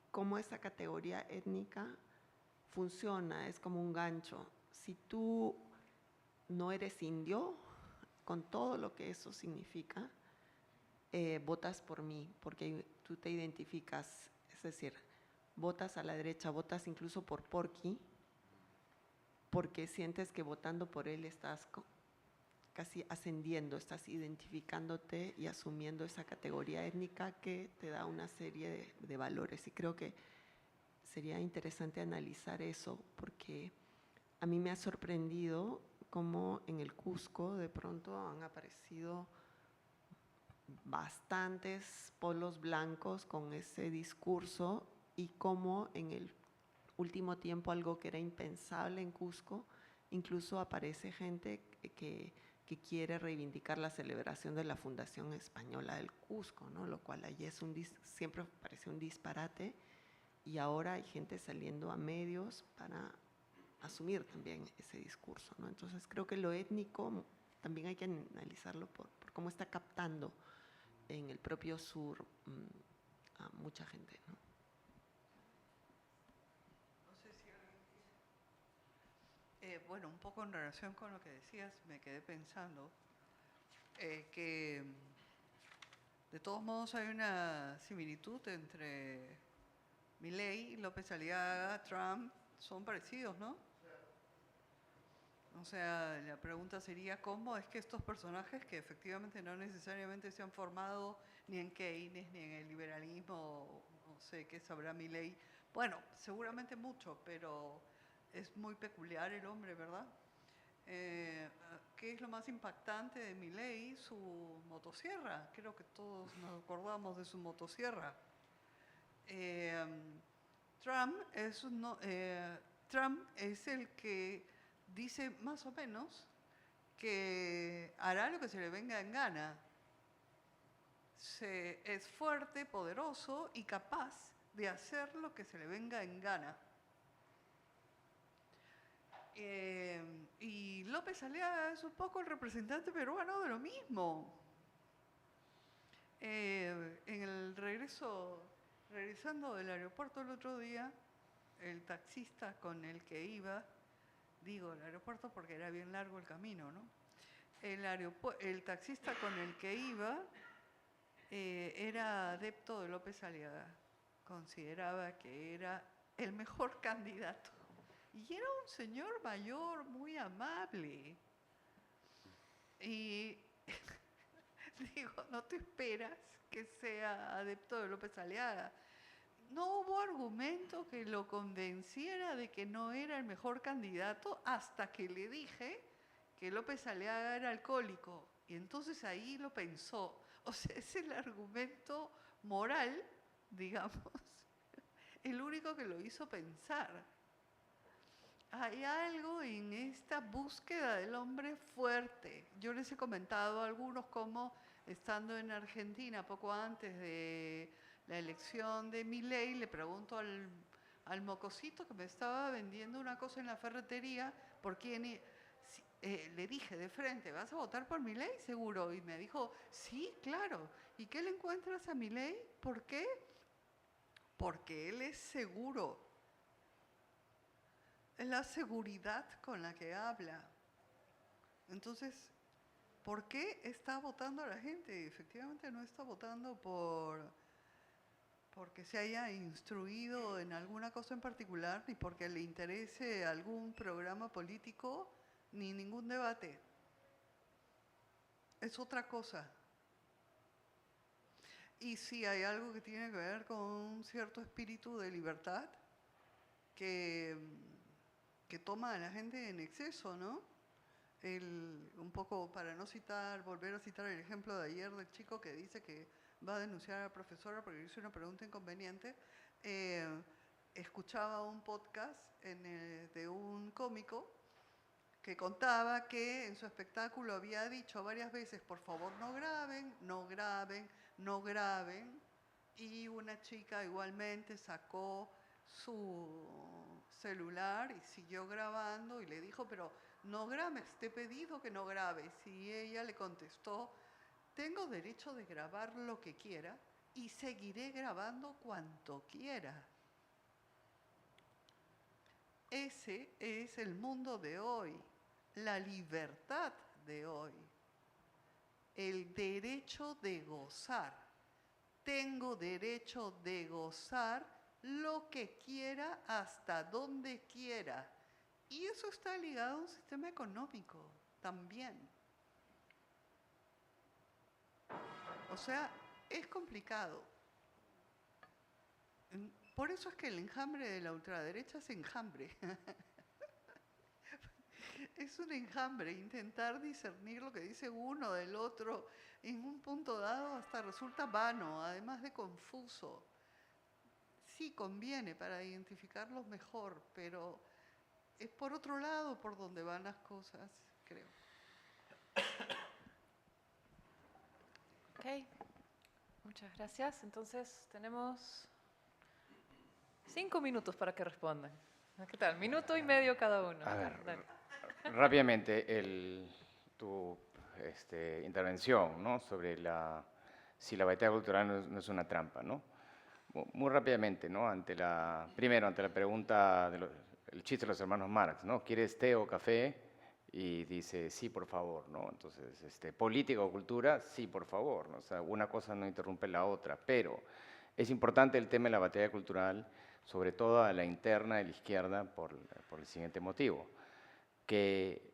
cómo esa categoría étnica funciona, es como un gancho. Si tú no eres indio, con todo lo que eso significa, votas por mí, porque tú te identificas, es decir, votas a la derecha, votas incluso por Porky, porque sientes que votando por él estás casi ascendiendo, estás identificándote y asumiendo esa categoría étnica que te da una serie de valores. Y creo que sería interesante analizar eso, porque a mí me ha sorprendido cómo en el Cusco de pronto han aparecido bastantes polos blancos con ese discurso, y cómo en el último tiempo algo que era impensable en Cusco, incluso aparece gente que quiere reivindicar la celebración de la Fundación Española del Cusco, ¿no? Lo cual allí siempre parece un disparate, y ahora hay gente saliendo a medios para asumir también ese discurso, ¿no? Entonces creo que lo étnico también hay que analizarlo por cómo está captando en el propio sur a mucha gente, ¿no? No sé si alguien bueno, un poco en relación con lo que decías, me quedé pensando que de todos modos hay una similitud entre Milei, López Aliaga, Trump, son parecidos, ¿no? O sea, la pregunta sería cómo es que estos personajes, que efectivamente no necesariamente se han formado ni en Keynes ni en el liberalismo, no sé qué sabrá Milei, bueno, seguramente mucho, pero es muy peculiar el hombre, ¿verdad? ¿Qué es lo más impactante de Milei? Su motosierra. Creo que todos nos acordamos de su motosierra. Trump es el que dice más o menos que hará lo que se le venga en gana. Es fuerte, poderoso y capaz de hacer lo que se le venga en gana. Y López Aliaga es un poco el representante peruano de lo mismo. En el regresando del aeropuerto el otro día, el taxista con el que iba, digo el aeropuerto porque era bien largo el camino, ¿no? El taxista con el que iba era adepto de López Aliaga, consideraba que era el mejor candidato. Y era un señor mayor, muy amable. Y digo, no te esperas que sea adepto de López Aliaga. No hubo argumento que lo convenciera de que no era el mejor candidato hasta que le dije que López Aliaga era alcohólico. Y entonces ahí lo pensó. O sea, es el argumento moral, digamos, el único que lo hizo pensar. Hay algo en esta búsqueda del hombre fuerte. Yo les he comentado a algunos cómo, estando en Argentina poco antes de la elección de Milei, le pregunto al mocosito que me estaba vendiendo una cosa en la ferretería, por quién le dije de frente, ¿vas a votar por Milei seguro? Y me dijo, sí, claro. ¿Y qué le encuentras a Milei? ¿Por qué? Porque él es seguro. Es la seguridad con la que habla. Entonces, ¿por qué está votando a la gente? Efectivamente no está votando porque se haya instruido en alguna cosa en particular, ni porque le interese algún programa político, ni ningún debate. Es otra cosa. Y sí hay algo que tiene que ver con un cierto espíritu de libertad que toma a la gente en exceso, ¿no? Un poco, para no volver a citar el ejemplo de ayer del chico que dice que va a denunciar a la profesora porque hizo una pregunta inconveniente, escuchaba un podcast de un cómico que contaba que en su espectáculo había dicho varias veces, por favor no graben, no graben, no graben, y una chica igualmente sacó su celular y siguió grabando y le dijo, pero no grabes, te he pedido que no grabes. Y ella le contestó, tengo derecho de grabar lo que quiera y seguiré grabando cuanto quiera. Ese es el mundo de hoy, la libertad de hoy, el derecho de gozar. Tengo derecho de gozar lo que quiera, hasta donde quiera. Y eso está ligado a un sistema económico también. O sea, es complicado. Por eso es que el enjambre de la ultraderecha es enjambre. Es un enjambre, intentar discernir lo que dice uno del otro en un punto dado hasta resulta vano, además de confuso. Sí, conviene para identificarlos mejor, pero es por otro lado por donde van las cosas, creo. Ok, muchas gracias. Entonces tenemos 5 minutos para que respondan. ¿Qué tal? 1,5 minutos cada uno. A ver, Dale. rápidamente, tu intervención, ¿no? Sobre si la batalla cultural no es una trampa, ¿no? Muy rápidamente, ¿no? Primero, ante la pregunta el chiste de los hermanos Marx, ¿no? ¿Quieres té o café? Y dice, sí, por favor, ¿no? Entonces, política o cultura, sí, por favor, ¿no? O sea, una cosa no interrumpe la otra, pero es importante el tema de la batalla cultural, sobre todo a la interna de la izquierda, por el siguiente motivo, que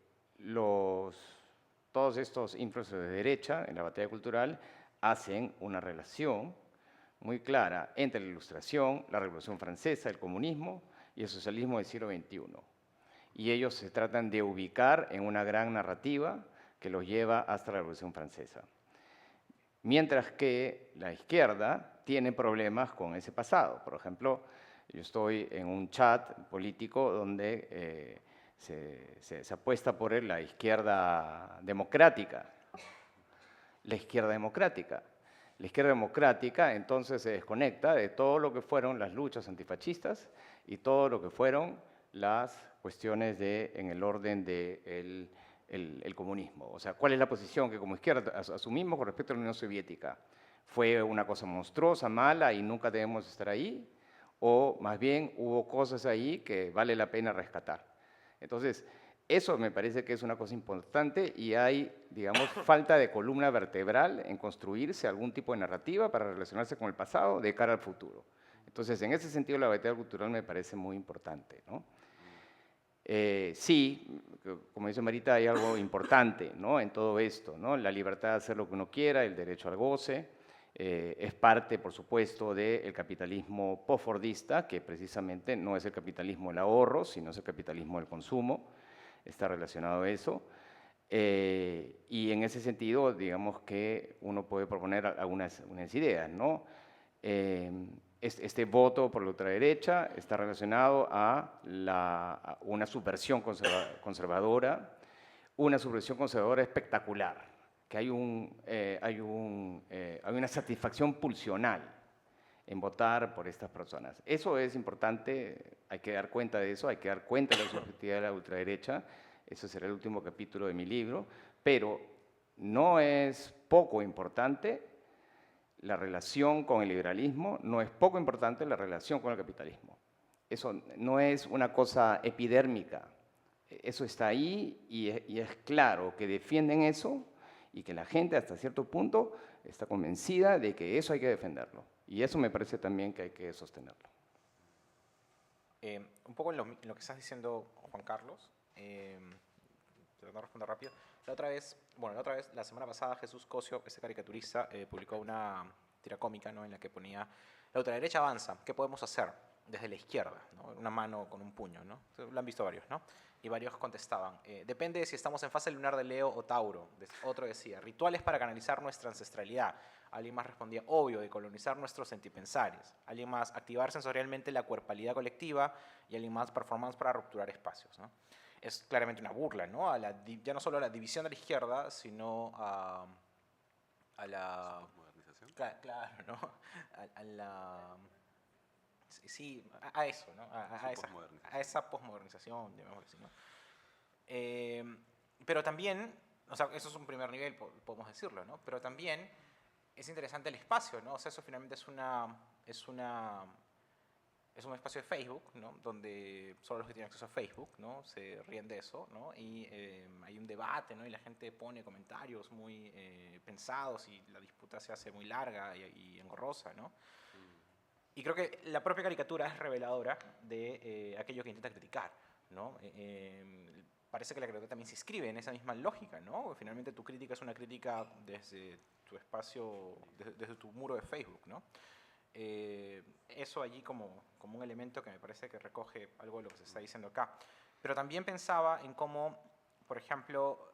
todos estos influencers de derecha en la batalla cultural hacen una relación muy clara entre la Ilustración, la Revolución Francesa, el comunismo y el socialismo del siglo XXI. Y ellos se tratan de ubicar en una gran narrativa que los lleva hasta la Revolución Francesa. Mientras que la izquierda tiene problemas con ese pasado. Por ejemplo, yo estoy en un chat político donde se apuesta por la izquierda democrática. La izquierda democrática. La izquierda democrática entonces se desconecta de todo lo que fueron las luchas antifascistas y todo lo que fueron las cuestiones en el orden del el comunismo. O sea, ¿cuál es la posición que como izquierda asumimos con respecto a la Unión Soviética? ¿Fue una cosa monstruosa, mala y nunca debemos estar ahí? ¿O más bien hubo cosas ahí que vale la pena rescatar? Entonces, eso me parece que es una cosa importante y hay, digamos, falta de columna vertebral en construirse algún tipo de narrativa para relacionarse con el pasado de cara al futuro. Entonces, en ese sentido, la batalla cultural me parece muy importante, ¿no? Sí, como dice Marita, hay algo importante, ¿no? En todo esto, ¿no? La libertad de hacer lo que uno quiera, el derecho al goce, es parte, por supuesto, del capitalismo postfordista, que precisamente no es el capitalismo del ahorro, sino es el capitalismo del consumo, está relacionado a eso. Y en ese sentido, digamos que uno puede proponer algunas ideas, ¿no? Este voto por la ultraderecha está relacionado a una subversión conservadora, una subversión conservadora espectacular, que hay una satisfacción pulsional en votar por estas personas. Eso es importante, hay que dar cuenta de eso, hay que dar cuenta de la subjetividad de la ultraderecha. Ese será el último capítulo de mi libro, pero no es poco importante la relación con el liberalismo, no es poco importante la relación con el capitalismo. Eso no es una cosa epidérmica, eso está ahí y es claro que defienden eso y que la gente hasta cierto punto está convencida de que eso hay que defenderlo. Y eso me parece también que hay que sostenerlo. Un poco en lo que estás diciendo, Juan Carlos, tratando de responder rápido. La semana pasada, Jesús Cosio, ese caricaturista, publicó una tira cómica, ¿no?, en la que ponía: la ultraderecha avanza, ¿qué podemos hacer desde la izquierda? ¿No? Una mano con un puño, ¿no? Lo han visto varios, ¿no? Y varios contestaban: depende de si estamos en fase lunar de Leo o Tauro. Otro decía: rituales para canalizar nuestra ancestralidad. Alguien más respondía: obvio, de colonizar nuestros sentipensares. Alguien más: activar sensorialmente la cuerpalidad colectiva. Y alguien más: performance para rupturar espacios, ¿no? Es claramente una burla, ¿no? Ya no solo a la división de la izquierda, sino a la... ¿Modernización? Claro, ¿no? A la... Sí, a eso, ¿no? A esa posmodernización, digamos así, ¿no? Pero también, o sea, eso es un primer nivel, podemos decirlo, ¿no? Pero también es interesante el espacio, ¿no? O sea, eso finalmente es un espacio de Facebook, ¿no?, donde solo los que tienen acceso a Facebook, ¿no?, se ríen de eso, ¿no? Y hay un debate, ¿no?, y la gente pone comentarios muy pensados y la disputa se hace muy larga y engorrosa, ¿no? Y creo que la propia caricatura es reveladora de aquello que intenta criticar, ¿no? Parece que la caricatura también se inscribe en esa misma lógica, ¿no? Finalmente tu crítica es una crítica desde tu espacio, desde tu muro de Facebook, ¿no? Eso allí como un elemento que me parece que recoge algo de lo que se está diciendo acá. Pero también pensaba en cómo, por ejemplo,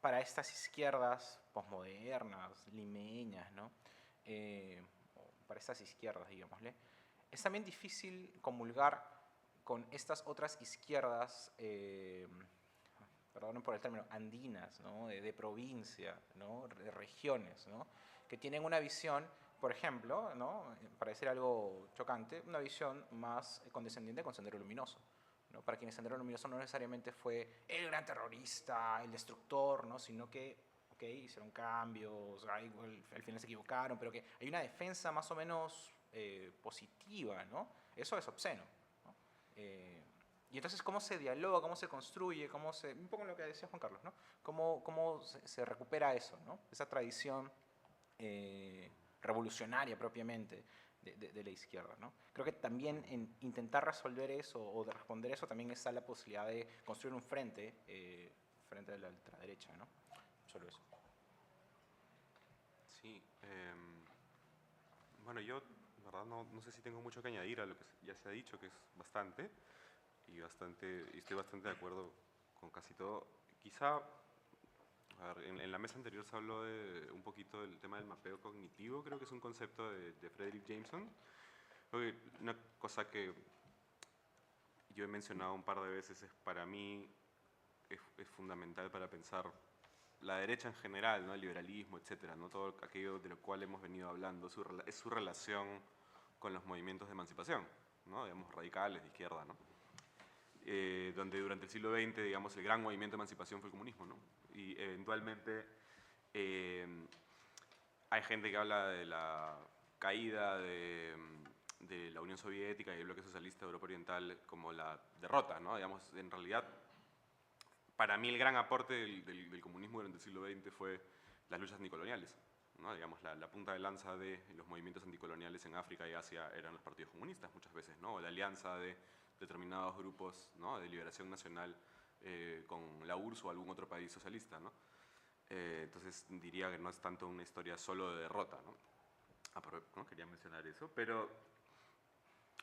para estas izquierdas posmodernas, limeñas, ¿no?, para estas izquierdas, digámosle, es también difícil comulgar con estas otras izquierdas, perdonen por el término, andinas, ¿no?, de provincia, ¿no?, de regiones, ¿no?, que tienen una visión, por ejemplo, ¿no?, para decir algo chocante, una visión más condescendiente con Sendero Luminoso, ¿no? Para quienes Sendero Luminoso no necesariamente fue el gran terrorista, el destructor, ¿no?, sino que hicieron cambios, al final se equivocaron, pero que hay una defensa más o menos positiva, ¿no? Eso es obsceno, ¿no? Y entonces, ¿cómo se dialoga, cómo se construye, un poco lo que decía Juan Carlos, ¿no? ¿Cómo se recupera eso, ¿no?, esa tradición revolucionaria propiamente de la izquierda, ¿no? Creo que también en intentar resolver eso o de responder eso también está la posibilidad de construir un frente de la ultraderecha, ¿no? Solo eso. Sí. Bueno, yo, la verdad, no sé si tengo mucho que añadir a lo que ya se ha dicho, que es bastante, y estoy bastante de acuerdo con casi todo. Quizá, a ver, en la mesa anterior se habló un poquito del tema del mapeo cognitivo, creo que es un concepto de Frederick Jameson. Una cosa que yo he mencionado un par de veces es, para mí, es fundamental para pensar la derecha en general, ¿no?, el liberalismo, etcétera, ¿no?, todo aquello de lo cual hemos venido hablando, es su relación con los movimientos de emancipación, ¿no?, digamos, radicales, de izquierda, ¿no? Donde durante el siglo XX, digamos, el gran movimiento de emancipación fue el comunismo, ¿no? Y eventualmente hay gente que habla de la caída de la Unión Soviética y el bloque socialista de Europa Oriental como la derrota, ¿no? Digamos, en realidad, para mí el gran aporte del comunismo durante el siglo XX fue las luchas anticoloniales, ¿no? Digamos, la punta de lanza de los movimientos anticoloniales en África y Asia eran los partidos comunistas muchas veces, ¿no? O la alianza de determinados grupos, ¿no?, de liberación nacional con la URSS o algún otro país socialista, ¿no? Entonces diría que no es tanto una historia solo de derrota, ¿no? ¿No? Quería mencionar eso, pero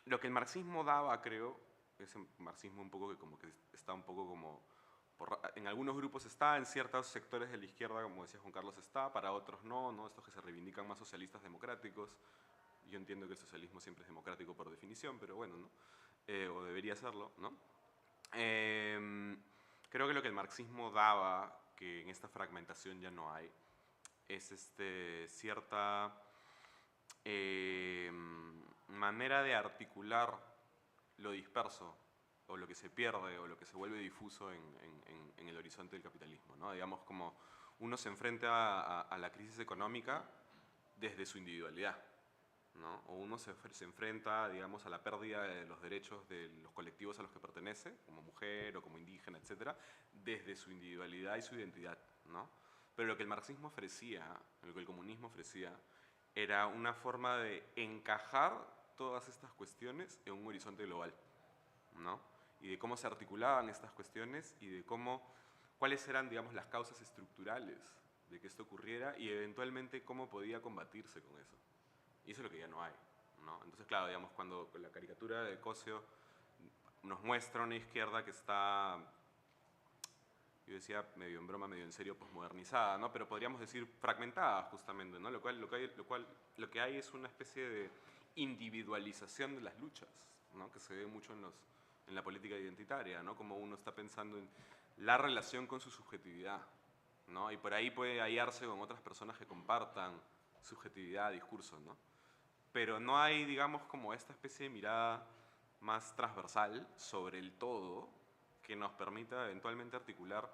lo que el marxismo daba, creo, ese marxismo un poco que como que está un poco como en algunos grupos está, en ciertos sectores de la izquierda, como decía Juan Carlos, está, para otros no, ¿no? Estos que se reivindican más socialistas democráticos. Yo entiendo que el socialismo siempre es democrático por definición, pero bueno, ¿no? O debería serlo, ¿no? Creo que lo que el marxismo daba, que en esta fragmentación ya no hay, es cierta manera de articular lo disperso, o lo que se pierde, o lo que se vuelve difuso en el horizonte del capitalismo, ¿no? Digamos, como uno se enfrenta a la crisis económica desde su individualidad, ¿no? O uno se enfrenta, digamos, a la pérdida de los derechos de los colectivos a los que pertenece, como mujer o como indígena, etcétera, desde su individualidad y su identidad, ¿no? Pero lo que el marxismo ofrecía, lo que el comunismo ofrecía, era una forma de encajar todas estas cuestiones en un horizonte global, ¿no? Y de cómo se articulaban estas cuestiones y de cuáles eran, digamos, las causas estructurales de que esto ocurriera y eventualmente cómo podía combatirse con eso. Y eso es lo que ya no hay, ¿no? Entonces, claro, digamos, cuando la caricatura de Cosio nos muestra una izquierda que está, yo decía medio en broma, medio en serio, posmodernizada, ¿no? Pero podríamos decir fragmentada, justamente, ¿no? Lo que hay es una especie de individualización de las luchas, ¿no? Que se ve mucho en la política identitaria, ¿no? Como uno está pensando en la relación con su subjetividad, ¿no? Y por ahí puede hallarse con otras personas que compartan subjetividad, discurso, ¿no? Pero no hay, digamos, como esta especie de mirada más transversal sobre el todo que nos permita eventualmente articular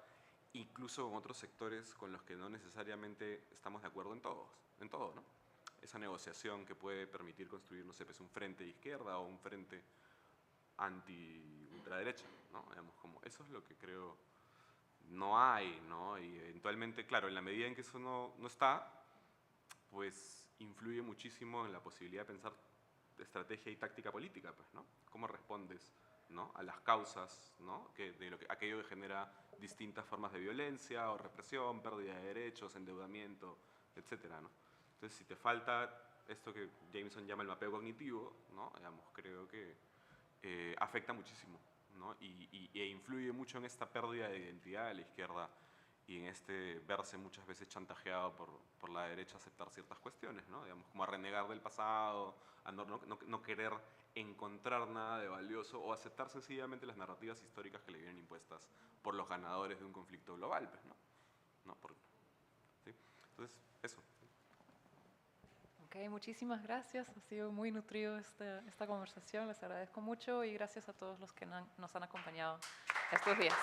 incluso con otros sectores con los que no necesariamente estamos de acuerdo en todo, ¿no? Esa negociación que puede permitir construir, no sé, pues un frente de izquierda o un frente anti-ultraderecha, ¿no? Digamos, como eso es lo que creo no hay, ¿no? Y eventualmente, claro, en la medida en que eso no está, pues influye muchísimo en la posibilidad de pensar estrategia y táctica política, pues, ¿no? ¿Cómo respondes, ¿no? A las causas, ¿no? Aquello que genera distintas formas de violencia o represión, pérdida de derechos, endeudamiento, etcétera, ¿no? Entonces, si te falta esto que Jameson llama el mapeo cognitivo, ¿no? Digamos, creo que afecta muchísimo, ¿no? E influye mucho en esta pérdida de identidad de la izquierda y en verse muchas veces chantajeado por la derecha a aceptar ciertas cuestiones, ¿no? Digamos, como a renegar del pasado, a no querer encontrar nada de valioso o aceptar sencillamente las narrativas históricas que le vienen impuestas por los ganadores de un conflicto global, pues, ¿no? ¿Sí? Entonces, eso. Ok, muchísimas gracias. Ha sido muy nutrido esta conversación. Les agradezco mucho y gracias a todos los que nos han acompañado estos días.